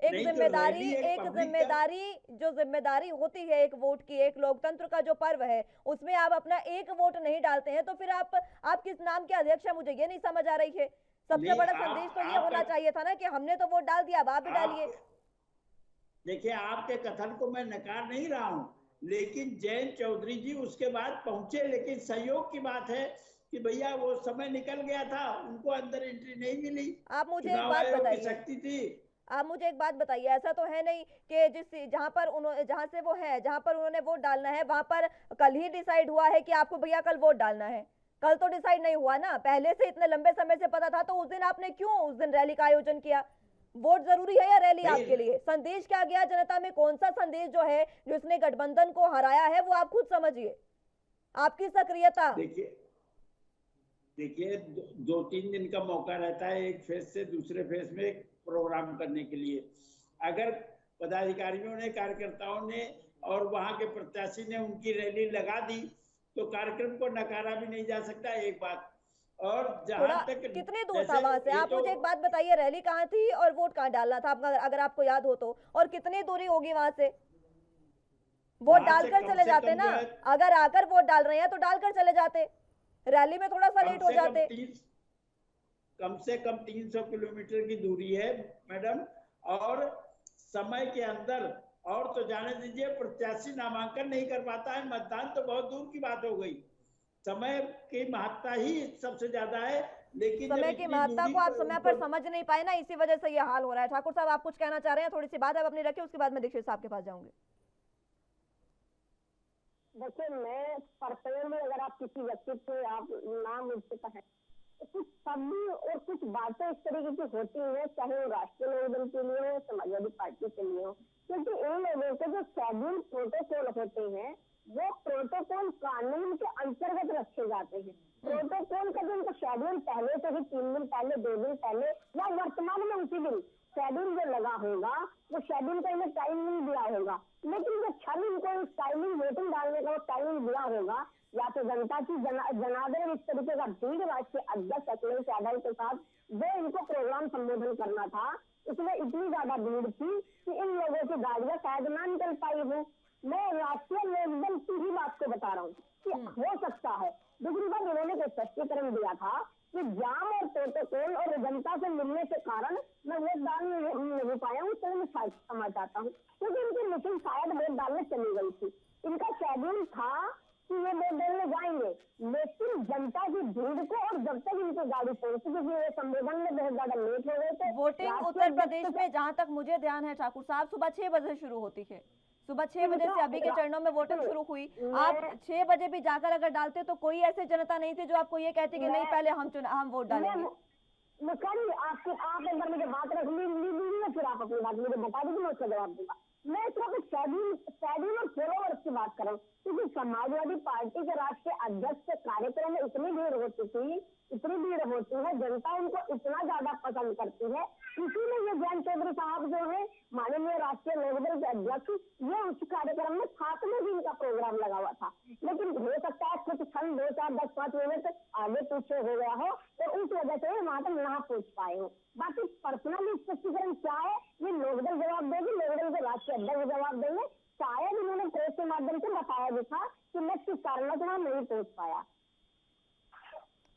एक जिम्मेदारी जो जिम्मेदारी होती है एक वोट की, एक लोकतंत्र का जो पर्व है, उसमें आप अपना एक वोट नहीं डालते हैं तो फिर आप किस नाम के अध्यक्ष है? मुझे ये नहीं समझ आ रही है। सबसे बड़ा संदेश तो ये होना चाहिए था ना कि हमने तो वोट डाल दिया, अब आप भी डालिए। देखिए, आपके कथन को मैं नकार नहीं रहा हूँ, लेकिन जयंत चौधरी जी उसके बाद पहुंचे, लेकिन संयोग की बात है कि भैया वो समय निकल गया था, उनको अंदर एंट्री नहीं मिली। आप मुझे एक बात बताइए, शक्ति थी। आप मुझे एक बात बताइए, ऐसा तो है नहीं कि जहां पर उन्होंने वोट डालना है वहां पर कल ही डिसाइड हुआ है कि आपको भैया कल वोट डालना है? कल तो डिसाइड नहीं हुआ ना, पहले से इतने लंबे समय से पता था, तो उस दिन आपने क्यों उस दिन रैली का आयोजन किया? वोट जरूरी है या रैली आपके लिए? संदेश क्या गया जनता में? कौन सा संदेश जो है जिसने गठबंधन को हराया है वो आप खुद समझिए। आपकी सक्रियता, देखिए 2-3 दिन का मौका रहता है एक फेज से दूसरे फेज में प्रोग्राम करने के लिए। अगर पदाधिकारियों ने, कार्यकर्ताओं ने और वहां के प्रत्याशी ने उनकी रैली लगा दी तो कार्यक्रम को नकारा भी नहीं जा सकता। एक बात, और जहां तक कितनी दूर था वहां से? आप मुझे एक बात बताइए, रैली कहाँ थी और वोट कहाँ डालना था अगर आपको याद हो तो, और कितनी दूरी होगी वहां से? वोट डालकर चले जाते ना, अगर आकर वोट डाल रहे हैं तो डालकर चले जाते, रैली में थोड़ा सा लेट हो जाते। कम से कम 300 किलोमीटर की दूरी है मैडम, और समय के अंदर, और तो जाने दीजिए प्रत्याशी नामांकन नहीं कर पाता है, मतदान तो बहुत दूर की बात हो गई। समय की महत्ता ही सबसे ज्यादा है, लेकिन समय की महत्ता को आप समय पर समझ नहीं पाए ना, इसी वजह से ये हाल हो रहा है। ठाकुर साहब, आप कुछ कहना चाह रहे हैं? थोड़ी सी बात आप अपनी रखिए, उसके बाद मैं दीक्षित साहब के पास जाऊंगी। देखिए, मैं पर्सनल में अगर आप किसी व्यक्ति को आप नाम मुझसे कहें तो कुछ शब्द और कुछ बातें इस तरीके की होती है, चाहे वो राष्ट्रीय लोकदल के लिए हो, समाजवादी पार्टी के लिए हो, क्योंकि इन लोगों के जो शेड्यूल प्रोटोकॉल होते हैं वो प्रोटोकॉल कानून के अंतर्गत रखे जाते हैं। प्रोटोकॉल का जो उनका शेड्यूल पहले से ही 3 दिन पहले, 2 दिन पहले या वर्तमान में उसी दिन शेड्यूल जो लगा होगा, वो शेड्यूल का इन्हें टाइम नहीं दिया होगा, लेकिन जो 6 दिन को इस टाइमिंग वोटिंग डालने का टाइमिंग दिया होगा, या तो जनता की जनार्दन इस तरीके का भीड़ राष्ट्रीय अध्यक्ष अखिलेश यादव के साथ जो इनको प्रोग्राम संबोधन करना था, उसमें इतनी ज्यादा भीड़ थी कि इन लोगों की गाड़ियां शायद ना निकल पाई हो। मैं राष्ट्रीय लोकदल की ही बात को बता रहा हूँ कि हो सकता है। दूसरी बात, इन्होंने कोई स्पष्टीकरण दिया था कि जाम और प्रोटोकॉल और जनता से मिलने के कारण मैं वोट डालने नहीं पाया हूँ, तो मैं समझ आता हूँ, क्योंकि इनकी मीटिंग शायद वोट डालने चली गई थी। इनका शेड्यूल था कि ये वोट डालने जाएंगे, लेकिन जनता की भीड़ को, और जब तक इनकी गाड़ी पहुंची, क्योंकि ये संबोधन में बहुत ज्यादा लेट हो गए थे। वोटिंग उत्तर प्रदेश में जहां तक मुझे ध्यान है ठाकुर साहब, सुबह 6 बजे शुरू होती है। सुबह 6 बजे से अभी के चरणों में वोटिंग शुरू हुई। आप 6 बजे भी जाकर अगर डालते तो कोई ऐसी जनता नहीं थी जो आपको ये कहती कि नहीं पहले हम वोट डालेंगे। आप एक बार मुझे बात रख लीजिए, फिर आप अपनी बात मुझे बता दीजिए, मैं उसका जवाब दूंगा। मैं इस वक्त शेड्यूल और फॉलोअर्स की बात कर रहा हूँ, क्योंकि समाजवादी पार्टी के राष्ट्रीय अध्यक्ष के कार्यक्रम में इतनी भीड़ होती है, जनता उनको इतना ज्यादा पसंद करती है, इसीलिए ये जयंत चौधरी साहब जो है माननीय राष्ट्रीय लोकदल के अध्यक्ष, ये उस कार्यक्रम में 7वें दिन का प्रोग्राम लगा हुआ था। लेकिन हो सकता है कुछ क्षण 2, 4, 10, 5 मिनट आगे पीछे हो गया हो, तो उस वजह से वहां तक ना पहुंच पाए हो। बाकी पर्सनली स्पष्टीकरण क्या है ये लोकदल जवाब देगी, लोकदल के राष्ट्रीय अध्यक्ष जवाब देंगे। शायद उन्होंने प्रेस के माध्यम से बताया भी था कि मैं किस कारण से वहां नहीं पहुंच पाया।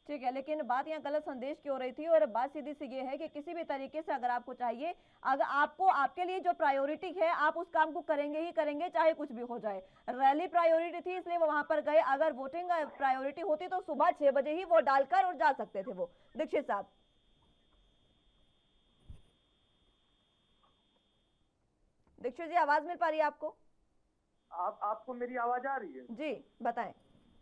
ठीक है, लेकिन बात यहाँ गलत संदेश की हो रही थी और बात सीधी सी ये है कि किसी भी तरीके से अगर आपको चाहिए, अगर आपको आपके लिए जो प्रायोरिटी है आप उस काम को करेंगे ही करेंगे चाहे कुछ भी हो जाए। रैली प्रायोरिटी थी इसलिए वो वहां पर गए, अगर वोटिंग प्रायोरिटी होती तो सुबह 6 बजे ही वोट डालकर और जा सकते थे वो। दीक्षित साहब, दीक्षित जी आवाज मिल पा रही है आपको? आपको मेरी आवाज आ रही है? जी बताएं।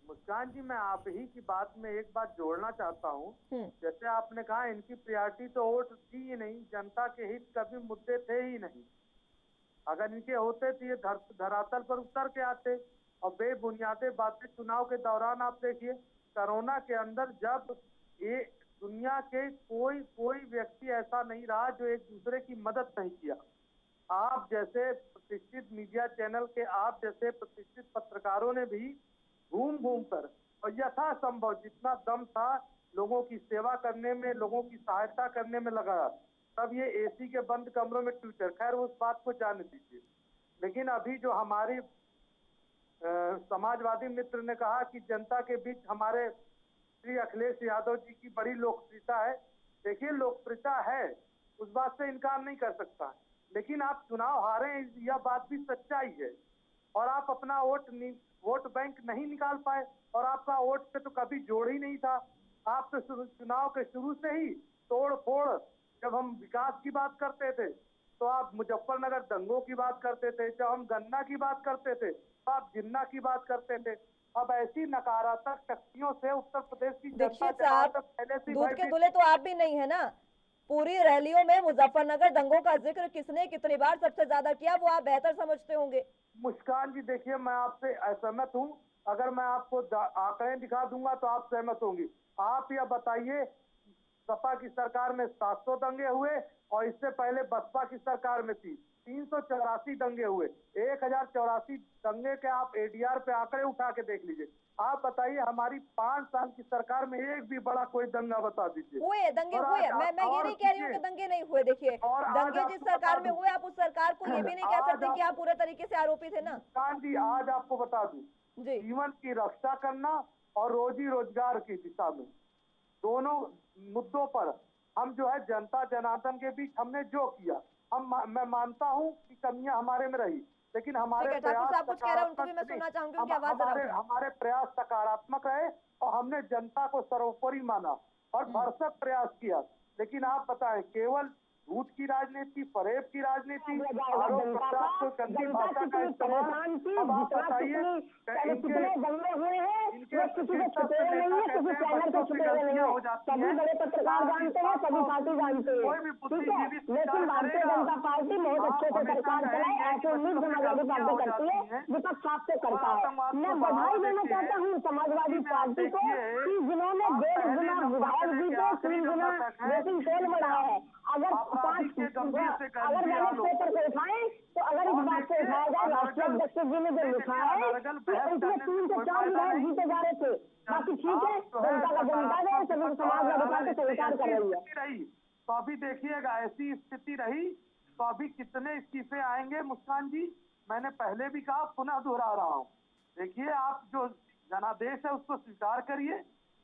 मुस्कान जी, मैं आप ही की बात में एक बात जोड़ना चाहता हूँ। जैसे आपने कहा इनकी प्रायोरिटी तो वोट थी ही नहीं, जनता के हित कभी मुद्दे थे ही नहीं। अगर इनके होते तो ये धरातल पर उतर के आते। और बेबुनियादे बातें चुनाव के दौरान आप देखिए, कोरोना के अंदर जब ये दुनिया के कोई व्यक्ति ऐसा नहीं रहा जो एक दूसरे की मदद नहीं किया। आप जैसे प्रतिष्ठित मीडिया चैनल के आप जैसे प्रतिष्ठित पत्रकारों ने भी घूम कर और यथासंभव जितना दम था लोगों की सेवा करने में, लोगों की सहायता करने में लगाया। तब ये एसी के बंद कमरों में ट्विटर, खैर उस बात को जाने दीजिए। लेकिन अभी जो हमारी समाजवादी मित्र ने कहा कि जनता के बीच हमारे श्री अखिलेश यादव जी की बड़ी लोकप्रियता है। देखिए, लोकप्रियता है, उस बात से इनकार नहीं कर सकता, लेकिन आप चुनाव हारे यह बात भी सच्चाई है। और आप अपना वोट बैंक नहीं निकाल पाए और आपका वोट पे तो कभी जोड़ ही नहीं था। आप तो चुनाव के शुरू से ही तोड़ फोड़, जब हम विकास की बात करते थे तो आप मुजफ्फरनगर दंगों की बात करते थे, जब हम गन्ना की बात करते थे तो आप जिन्ना की बात करते थे। अब ऐसी नकारात्मक शक्तियों से उत्तर प्रदेश की दीक्षित साहब, दूध के धुले तो आप भी नहीं है ना। पूरी रैलियों में मुजफ्फरनगर दंगों का जिक्र किसने कितनी बार सबसे ज्यादा किया वो आप बेहतर समझते होंगे। मुस्कान जी देखिए, मैं आपसे असहमत हूँ। अगर मैं आपको आंकड़े दिखा दूंगा तो आप सहमत होंगी। आप यह बताइए, सपा की सरकार में 700 दंगे हुए और इससे पहले बसपा की सरकार में थी 384 दंगे हुए। 1084 दंगे के आप एडीआर पे आंकड़े उठा के देख लीजिए। आप बताइए, हमारी 5 साल की सरकार में एक भी बड़ा कोई दंगा बता दीजिए। हुए दंगे हुए, मैं ये नहीं कह रही हूँ कि दंगे नहीं हुए। देखिए, दंगे जिस सरकार में हुए, आप उस सरकार को ये भी नहीं कह सकते कि आप पूरे तरीके से आरोपी थे ना। जी, आज आपको बता दूं, जीवन की रक्षा करना और रोजी रोजगार की दिशा में दोनों मुद्दों पर हम जो है जनता जनार्दन के बीच हमने जो किया, मैं मानता हूं कि कमियां हमारे में रही, लेकिन हमारे प्रयास कुछ कह रहे हैं उनको भी मैं सुनना चाहूंगी, उनकी आवाज हमारे प्रयास सकारात्मक रहे और हमने जनता को सर्वोपरि माना और भरसक प्रयास किया। लेकिन आप बताएं, केवल झूठ की राजनीति, फरेब की राजनीति, आरोप प्रत्यारोप, गंदी भाषा का इस्तेमाल, अब आप बताइए कितने दंगे हुए हैं, वो किसी को छुपे हुए नहीं है, किसी चैनल को छुपे हुए नहीं है। सभी बड़े पत्रकार जानते हैं, सभी पार्टी जानते हैं, ठीक है। लेकिन भारतीय जनता पार्टी बहुत अच्छे से सरकार चलाए, ऐसे उम्मीद समाजवादी पार्टी करती है, विपक्ष आपसे करता है। मैं बधाई देना चाहता हूँ समाजवादी पार्टी को कि जिन्होंने 1.5 गुना विधायक जीते, 3 गुना वोटिंग शेयर बढ़ाया है। अगर बैलेट पेपर को उठाएं तो अगर इस बात से उठाया जाए, राष्ट्रीय अध्यक्ष जी ने जो लिखा है तो इसमें 3 से 4 विधायक जीते जा रहे थे। बाकी ठीक है, जनता का जनता है, सभी समाजवादी पार्टी स्वीकार कर रही है। तो अभी देखिएगा, ऐसी स्थिति रही तो अभी कितने इस्तीफे आएंगे। मुस्कान जी, मैंने पहले भी कहा, पुनः दोहरा रहा हूँ, देखिए आप जो जनादेश है उसको स्वीकार करिए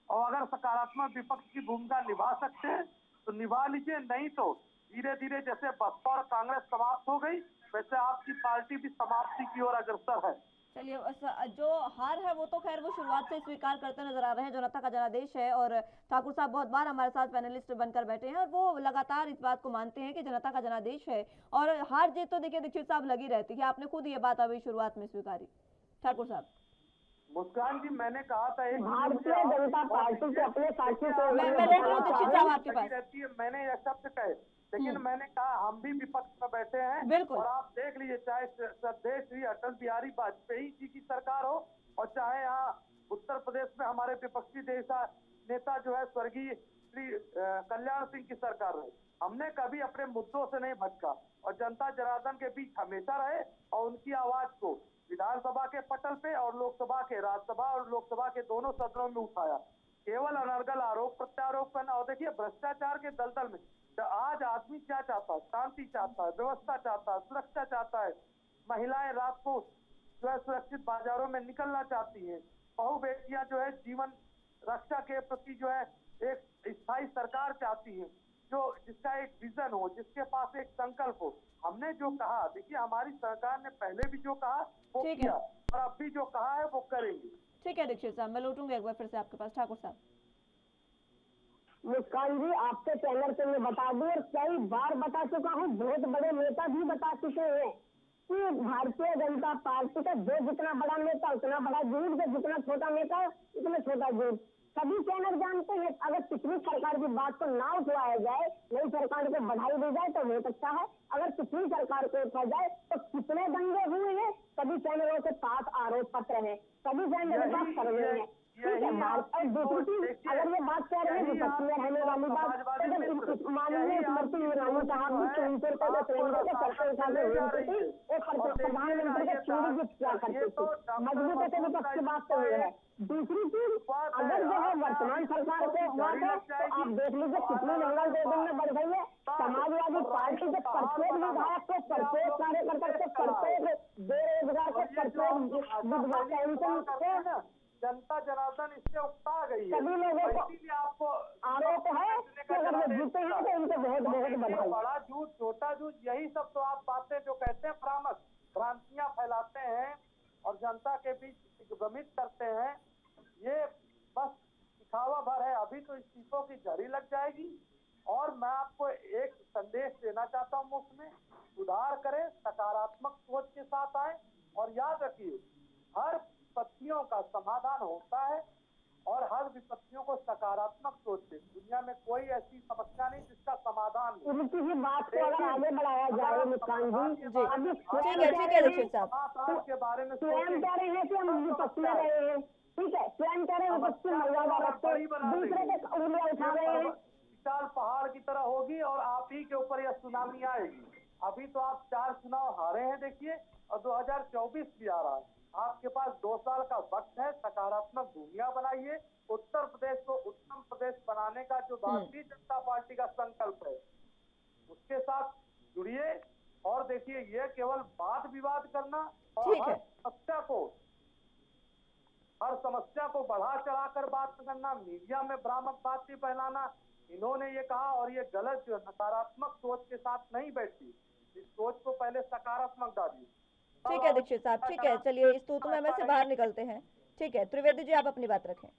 और अगर सकारात्मक विपक्ष की भूमिका निभा सकते हैं तो निभा लीजिए, नहीं तो धीरे धीरे जैसे बसपा और कांग्रेस समाप्त हो गई वैसे आपकी पार्टी भी समाप्ति की ओर अग्रसर है। चलिए, जो हार है वो तो खैर वो शुरुआत से स्वीकार करते नजर आ रहे हैं, जनता का जनादेश है। और ठाकुर साहब बहुत बार हमारे साथ पैनलिस्ट बनकर बैठे हैं और वो लगातार इस बात को मानते हैं कि जनता का जनादेश है और हार जीत तो देखिए दीक्षित साहब लगी रहती है। आपने खुद ये बात अभी शुरुआत में स्वीकारी। ठाकुर साहब, मुस्कान जी, मैंने कहा था एक भारतीय जनता पार्टी के अपने साथियों को रहती है, मैंने यह शब्द कहे, लेकिन मैंने कहा हम भी विपक्ष में बैठे हैं और आप देख लीजिए, चाहे श्रद्धेय श्री अटल बिहारी वाजपेयी जी की सरकार हो और चाहे यहाँ उत्तर प्रदेश में हमारे विपक्षी नेता जो है स्वर्गीय श्री कल्याण सिंह की सरकार रहे, हमने कभी अपने मुद्दों से नहीं भटका और जनता जनार्दन के बीच हमेशा रहे और उनकी आवाज को विधानसभा के पटल पे और लोकसभा के, राज्यसभा और लोकसभा के दोनों सदनों में उठाया। केवल अनर्गल आरोप प्रत्यारोप करना। और देखिए, भ्रष्टाचार के दलदल में आज आदमी क्या चाहता है? शांति चाहता है, व्यवस्था चाहता है, सुरक्षा चाहता है। महिलाएं रात को जो है सुरक्षित बाजारों में निकलना चाहती हैं, बहु बेटियां जो है जीवन रक्षा के प्रति जो है एक स्थायी सरकार चाहती है, जो जिसका एक विजन हो, जिसके पास एक संकल्प हो। हमने जो कहा, देखिए हमारी सरकार ने पहले भी जो कहा वो ठीक है। किया और अब भी जो कहा है वो करेंगे। ठीक है दीक्षित साहब, मैं लौटूंगी एक बार फिर से आपके पास। ठाकुर साहब। मुस्कान जी, आपके चैनल पे मैं बता दूं और कई बार बता चुका हूँ, बहुत बड़े नेता भी बता चुके हैं कि भारतीय जनता पार्टी का जो जितना बड़ा नेता उतना बड़ा झूठ, जो जितना छोटा नेता उतना छोटा झूठ। सभी चैनल जानते हैं। अगर पिछली सरकार की बात को ना उठवाया जाए, नई सरकार को बढ़ाई दी जाए तो बहुत अच्छा है। अगर पिछली सरकार को उठा जाए तो कितने दंगे हुए हैं, सभी चैनलों के पास आरोप पत्र है, सभी चैनलों के पास सर्वे है। ठीक है, और दूसरी चीज, अगर ये बात कह रहे हैं विपक्ष में रहने वाली बात, तो माननीय स्मृति ईरानी साहब भी 300 रुपए के सिलेंडर के सरकार सामने बोलती थी, और प्रधानमंत्री के चोरी गिफ्ट किया करती थी। मजबूत से विपक्ष की बात तो ये है। दूसरी चीज, अगर जो है वर्तमान सरकार को हुआ तो आप देख लीजिए कितनी महंगाई 2 दिन में बढ़ गई है। समाजवादी पार्टी के प्रत्येक विधायक को, प्रत्येक कार्यकर्ता को, प्रत्येक बेरोजगार को, प्रत्येक विधवा पेंशन को जनता जनार्दन इससे उकता गई है। सभी लोगों को इसीलिए आपको आरोप है कि अगर वो जीते हैं तो उनको बहुत बहुत बधाई। बड़ा झूठ, छोटा झूठ, यही सब तो आप बातें जो कहते हैं भ्रामक भ्रांतियां फैलाते हैं और जनता के बीच भ्रमित करते हैं, ये बस दिखावा भर है। अभी तो इस चीजों की जड़ी लग जाएगी। और मैं आपको एक संदेश देना चाहता हूँ, उसमें सुधार करें, सकारात्मक सोच के साथ आए और याद रखिए हर विपत्तियों का समाधान होता है और हर विपत्तियों को सकारात्मक सोचे। दुनिया में कोई ऐसी समस्या नहीं जिसका समाधान नहीं। उनकी ही बात को अगर आगे बढ़ाया जाए मुस्कान जी, अभी ठीक है दीक्षित साहब। के बारे में स्वयं कह रहे हैं कि हम विपक्ष में रहे हैं। ठीक है, स्वयं कह रहे हैं विपक्ष की मर्यादा रखते, दूसरे के उंगलियां उठा रहे हैं। विशाल पहाड़ की तरह होगी और आप ही के ऊपर यह सुनामी आएगी। अभी तो आप 4 चुनाव हारे हैं देखिए, और 2024 भी आ रहा है। आपके पास 2 साल का वक्त है, सकारात्मक भूमिका बनाइए। उत्तर प्रदेश को उत्तम प्रदेश बनाने का जो भारतीय जनता पार्टी का संकल्प है उसके साथ जुड़िए। और देखिए, ये केवल वाद विवाद करना और हर समस्या को बढ़ा चढ़ाकर बात करना, मीडिया में भ्रामक बातें फैलाना, इन्होंने ये कहा और ये गलत जो नकारात्मक सोच के साथ नहीं बैठती। इस सोच को पहले सकारात्मक डालिए। ठीक है दीक्षित साहब, ठीक है, चलिए इस तूतु में से बाहर निकलते हैं। ठीक है, त्रिवेदी जी आप अपनी बात रखें।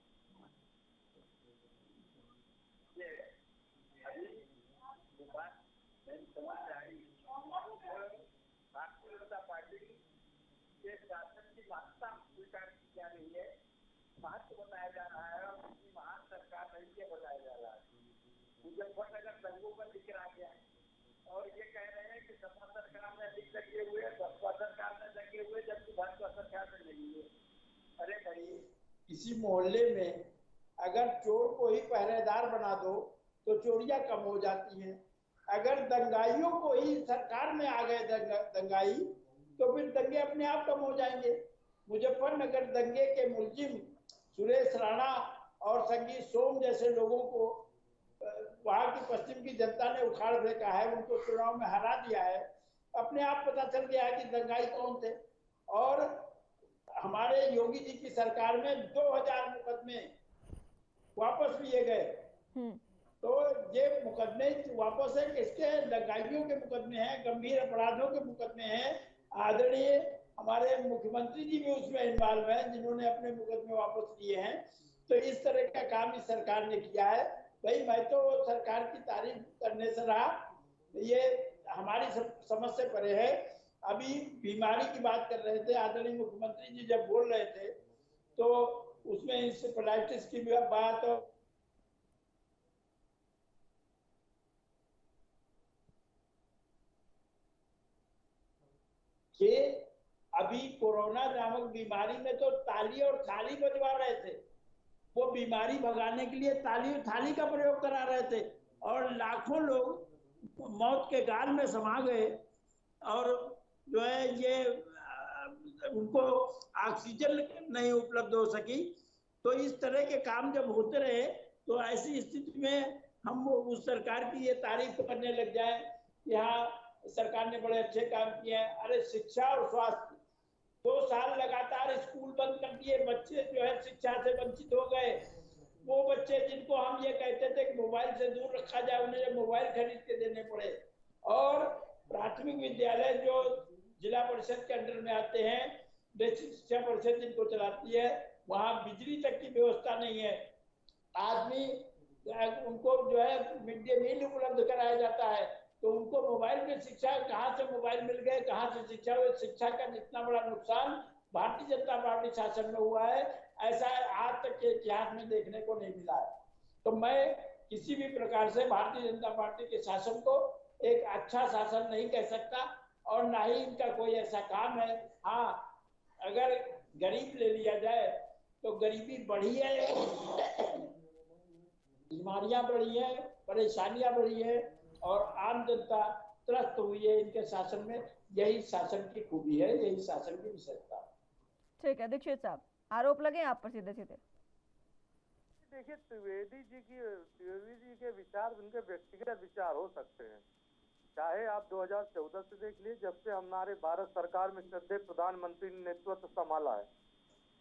भारतीय जनता पार्टी के शासन की महत्ता स्वीकार की जा रही है, महत्व बताया जा रहा है और उनकी महान सरकार नहीं के बताया जा रहा है। मुजफ्फरनगर दंगों पर जिक्र आ गया है और ये कह रहे हैं कि सपा सरकार में अधिक लगे हुए, बसपा सरकार में लगे हुए, जबकि भाजपा सरकार में नहीं हुए। अरे भाई, किसी मोहल्ले में अगर चोर को ही पहरेदार बना दो तो चोरियां कम हो जाती हैं। अगर दंगाइयों को ही सरकार में आ गए दंगाई तो फिर दंगे अपने आप कम हो जाएंगे। मुजफ्फरनगर दंगे के मुलजिम सुरेश राणा और संगीत सोम जैसे लोगों को वहां की पश्चिम की जनता ने उखाड़ फेंका है, उनको चुनाव में हरा दिया है। अपने आप पता चल गया है कि दंगाई कौन थे। और हमारे योगी जी की सरकार में 2000 मुकदमे वापस लिए गए। तो ये मुकदमे वापस है, किसके? दंगाइयों के मुकदमे हैं, गंभीर अपराधों के मुकदमे हैं। आदरणीय हमारे मुख्यमंत्री जी भी उसमें इन्वॉल्व हैं, जिन्होंने अपने मुकदमे वापस लिए हैं। तो इस तरह का काम इस सरकार ने किया है। भाई, मैं तो सरकार की तारीफ करने से रहा, ये हमारी समझ से परे है। अभी बीमारी की बात कर रहे थे आदरणीय मुख्यमंत्री जी, जब बोल रहे थे तो उसमें इंसेफेलाइटिस की भी बात और कि अभी कोरोना नामक बीमारी में तो ताली और थाली बजवा रहे थे। वो बीमारी भगाने के लिए ताली और थाली का प्रयोग करा रहे थे और लाखों लोग मौत के गाल में समा गए और जो है ये उनको ऑक्सीजन नहीं उपलब्ध हो सकी। तो इस तरह के काम जब होते रहे तो ऐसी स्थिति में हम उस सरकार की ये तारीफ करने लग जाए, यहाँ सरकार ने बड़े अच्छे काम किए हैं। अरे शिक्षा और स्वास्थ्य, 2 साल लगातार स्कूल बंद कर दिए, बच्चे जो है शिक्षा से वंचित हो गए। वो बच्चे जिनको हम ये कहते थे कि मोबाइल से दूर रखा जाए, उन्हें मोबाइल खरीद के देने पड़े। और प्राथमिक विद्यालय जो जिला परिषद के अंडर में आते हैं, बेसिक शिक्षा परिषद जिनको चलाती है, वहाँ बिजली तक की व्यवस्था नहीं है। आदमी उनको जो है मिड डे मील उपलब्ध कराया जाता है, तो उनको मोबाइल में शिक्षा, कहाँ से मोबाइल मिल गए, कहाँ से शिक्षा हुई। शिक्षा का जितना बड़ा नुकसान भारतीय जनता पार्टी शासन में हुआ है, ऐसा आज तक के इतिहास में देखने को नहीं मिला है। तो मैं किसी भी प्रकार से भारतीय जनता पार्टी के शासन को एक अच्छा शासन नहीं कह सकता, और ना ही इनका कोई ऐसा काम है। हाँ, अगर गरीब ले लिया जाए तो गरीबी बढ़ी है, बीमारियां बढ़ी है, परेशानियां बढ़ी है, और आम जनता त्रस्त हुई है इनके शासन में। यही शासन की खूबी है, यही शासन की विशेषता। ठीक है दीक्षित साहब, आरोप लगे आप पर सीधे सीधे। देखिए, त्रिवेदी जी के विचार उनके व्यक्तिगत विचार हो सकते हैं, चाहे आप 2014 से देख लीजिए, जब से हमारे भारत सरकार में श्रद्धेय प्रधानमंत्री ने नेतृत्व संभाला है,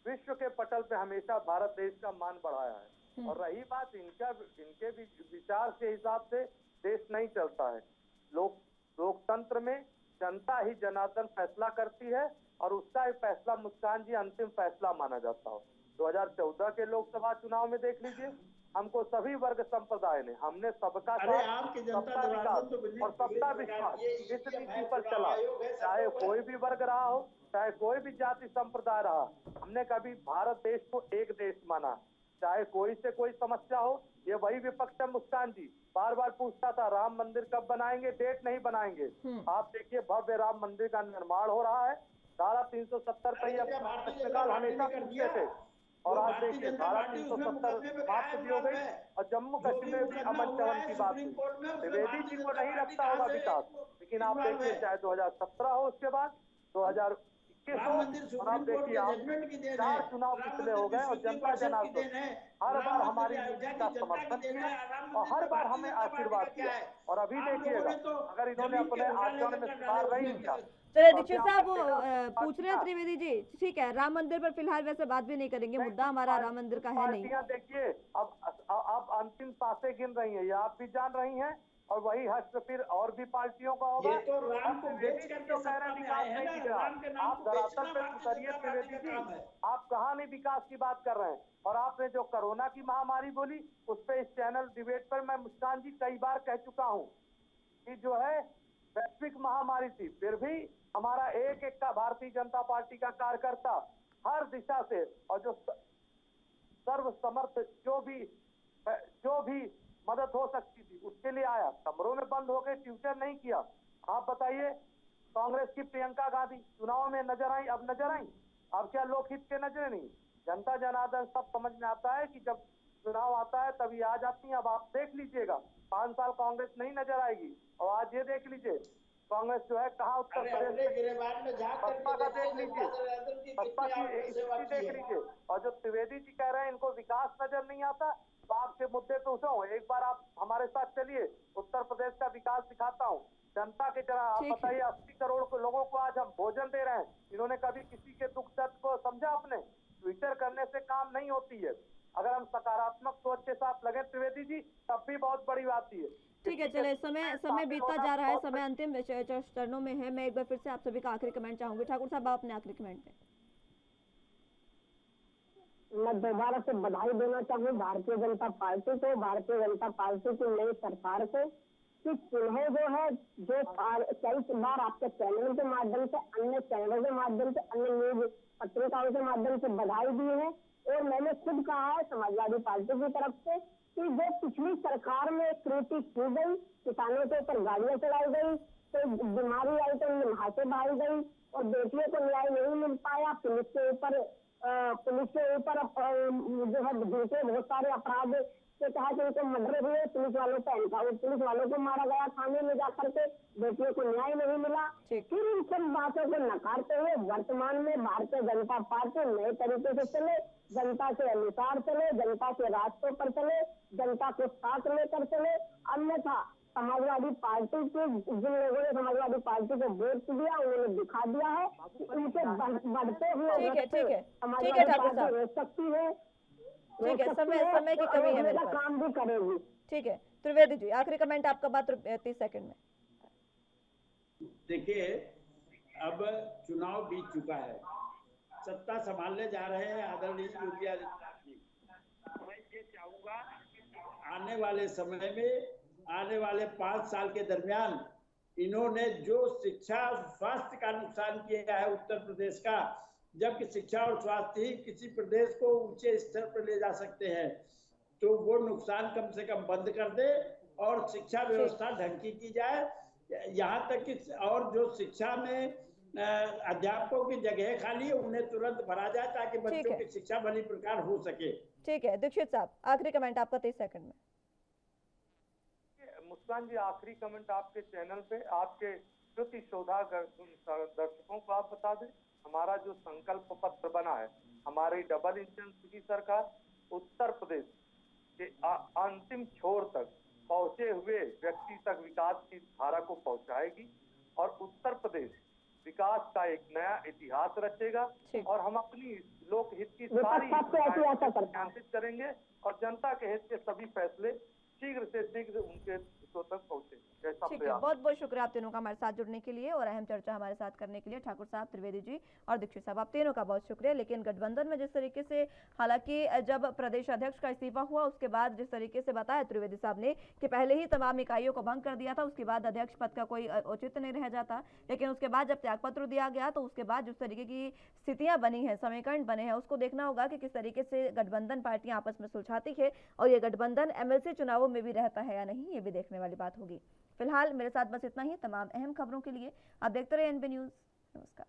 विश्व के पटल पे हमेशा भारत देश का मान बढ़ाया है। और रही बात इनके विचार के हिसाब से देश नहीं चलता है। लोकतंत्र में जनता ही जनार्दन फैसला करती है, और उसका एक फैसला मुस्कान जी अंतिम फैसला माना जाता हो। 2014 के लोकसभा चुनाव में देख लीजिए, हमको सभी वर्ग संप्रदाय ने, हमने सबका साथ, सबका विकास और सबका विश्वास इस नीति पर चला। चाहे कोई भी वर्ग रहा हो, चाहे कोई भी जाति संप्रदाय रहा, हमने कभी भारत देश को एक देश माना। चाहे कोई से कोई समस्या हो, ये वही विपक्ष मुस्कान जी बार बार पूछता था, राम मंदिर कब बनाएंगे, डेट नहीं बनाएंगे। आप देखिए, भव्य राम मंदिर का निर्माण हो रहा है। धारा 370 पर हमेशा पूछते थे, और आज देखिए धारा 370 समाप्त भी हो गई, और जम्मू कश्मीर भी अमन चरण की बात थी। त्रिवेदी जी को नहीं लगता होगा विकास, लेकिन आप देखिए चाहे 2017 हो, उसके बाद 2021 हो, और आप देखिए आप 4 चुनाव पिछले हो गए, और जनता जनार्दन हर बार हमारी नीति का समर्थन किया, और हर बार हमें आशीर्वाद किया। और अभी देखिएगा, अगर इन्होंने अपने आचरण में सुधार नहीं किया। चलिए दीक्षित साहब, वो पूछ रहे हैं त्रिवेदी जी, ठीक है, राम मंदिर पर फिलहाल वैसे बात भी नहीं करेंगे, मुद्दा हमारा राम मंदिर का है नहीं। देखिए, अब अंतिम सांसें गिन रही हैं, ये आप भी जान रही हैं, और वही हश्र फिर और भी पार्टियों का होगा। तो राम को बेच करके सत्ता में आए हैं ना, राम के नाम आप धरातल पे उतरिए त्रिवेदी जी, आप कहाँ नहीं विकास की बात कर रहे हैं। और आपने जो कोरोना की महामारी बोली, उस पे इस चैनल डिबेट पर मैं मुस्कान जी कई बार कह चुका हूँ कि जो है वैश्विक महामारी थी, फिर भी हमारा एक का भारतीय जनता पार्टी का कार्यकर्ता हर दिशा से, और जो सर्वसमर्थ जो भी मदद हो सकती थी उसके लिए आया। कमरों में बंद होकर ट्विटर नहीं किया। आप बताइए, कांग्रेस की प्रियंका गांधी चुनाव में नजर आई, अब नजर आई? अब क्या लोकहित के नजर नहीं? जनता जनार्दन सब समझ में आता है कि जब चुनाव आता है तभी आ जाती है। अब आप देख लीजिएगा, 5 साल कांग्रेस नहीं नजर आएगी, और आज ये देख लीजिए कांग्रेस जो है कहाँ उत्तर प्रदेश बसपा का देख लीजिए, बसपा की स्थिति देख लीजिए। और जो त्रिवेदी जी कह रहे हैं इनको विकास नजर नहीं आता, तो आपके मुद्दे पे उठाओ, एक बार आप हमारे साथ चलिए, उत्तर प्रदेश का विकास दिखाता हूँ। जनता के तरह आप बताइए, 80 करोड़ लोगों को आज हम भोजन दे रहे हैं, इन्होंने कभी किसी के दुख दर्द को समझा? आपने ट्विटर करने से काम नहीं होती है। अगर हम सकारात्मक सोच के साथ लगे त्रिवेदी जी, तब भी बहुत बड़ी बात है। ठीक है, चले समय बीतता जा रहा है, समय अंतिम चरणों में है। मैं एक बार फिर से आप सभी का आखिरी कमेंट चाहूंगी। ठाकुर साहब, आप अपने आखिरी कमेंट दें। मैं दोबारा से बधाई देना चाहूँ भारतीय जनता पार्टी को, भारतीय जनता पार्टी की नई सरकार को, कि उन्हें जो है जो कई बार आपके चैनल के माध्यम से, अन्य चैनलों के माध्यम से, अन्य न्यूज पत्रिकाओं के माध्यम से बधाई दी है। और मैंने खुद कहा है समाजवादी पार्टी की तरफ से कि जो पिछली सरकार में त्रुटि की गई, किसानों के ऊपर गाड़ियां चलाई गई, तो बीमारी आई तो नहाते बहाई गई, और बेटियों को न्याय नहीं मिल पाया, पुलिस के ऊपर जो है दूसरे बहुत सारे अपराध के तहत उनको मर्डर हुए, पुलिस वालों को पुलिस वालों को मारा गया थाने में जाकर के, बेटियों को न्याय नहीं मिला। फिर इन सब बातों को नकारते हुए वर्तमान में भारतीय जनता पार्टी नए तरीके से चले, जनता के अनुसार चले, जनता के रास्तों पर चले, जनता को साथ लेकर चले। अन्यथा समाजवादी पार्टी के जिन लोगों ने समाजवादी पार्टी को वोट दिया, उन्होंने दिखा दिया है कि उनके बढ़ते हुए समाजवादी पार्टी हो सकती है। ठीक है, समय की कमी है मेरे पास। काम भी करेगी। ठीक है त्रिवेदी जी, आखिरी कमेंट आपका, बात 30 सेकंड में। देखिए, अब चुनाव बीत चुका है, सत्ता संभालने जा रहे हैं आदरणीय योगी आदित्यनाथ जी। मैं ये चाहूंगा आने वाले समय में, आने वाले 5 साल के दरमियान इन्होंने जो शिक्षा और स्वास्थ्य का नुकसान किया है उत्तर प्रदेश का, जबकि शिक्षा और स्वास्थ्य ही किसी प्रदेश को ऊंचे स्तर पर ले जा सकते हैं, तो वो नुकसान कम से कम बंद कर दे और शिक्षा व्यवस्था ढंग की जाए। यहाँ तक कि और जो शिक्षा में अध्यापकों की जगह खाली है उन्हें तुरंत भरा जाए ताकि बच्चों की शिक्षा भली प्रकार हो सके। ठीक है दीक्षित साहब, आखिरी कमेंट आपका 30 सेकंड में। मुस्कान जी, आखिरी कमेंट आपके चैनल पे आपके श्रुति शोधा दर्शकों को आप बता दें, हमारा जो संकल्प पत्र बना है, हमारी डबल इंजन की सरकार उत्तर प्रदेश के अंतिम छोर तक पहुंचे हुए व्यक्ति तक विकास की धारा को पहुंचाएगी और उत्तर प्रदेश विकास का एक नया इतिहास रचेगा और हम अपनी लोकहित की सारी ध्यानित करेंगे और जनता के हित के सभी फैसले शीघ्र से शीघ्र उनके हितों तक पहुंचे। ठीक है, बहुत बहुत शुक्रिया आप तीनों का हमारे साथ जुड़ने के लिए और अहम चर्चा हमारे साथ करने के लिए। ठाकुर साहब, त्रिवेदी जी और दीक्षित साहब, आप तीनों का बहुत शुक्रिया। लेकिन गठबंधन में जिस तरीके से, हालांकि जब प्रदेश अध्यक्ष का इस्तीफा हुआ उसके बाद जिस तरीके से बताया त्रिवेदी साहब ने कि पहले ही तमाम इकाइयों को भंग कर दिया था, उसके बाद अध्यक्ष पद का कोई औचित्य नहीं रह जाता, लेकिन उसके बाद जब त्यागपत्र दिया गया तो उसके बाद जिस तरीके की स्थितियां बनी है, समीकरण बने हैं, उसको देखना होगा कि किस तरीके से गठबंधन पार्टियां आपस में सुलझाती है और ये गठबंधन एमएलसी चुनावों में भी रहता है या नहीं, ये भी देखने वाली बात होगी। फिलहाल मेरे साथ बस इतना ही। तमाम अहम खबरों के लिए आप देखते रहिए एनबी न्यूज़। नमस्कार।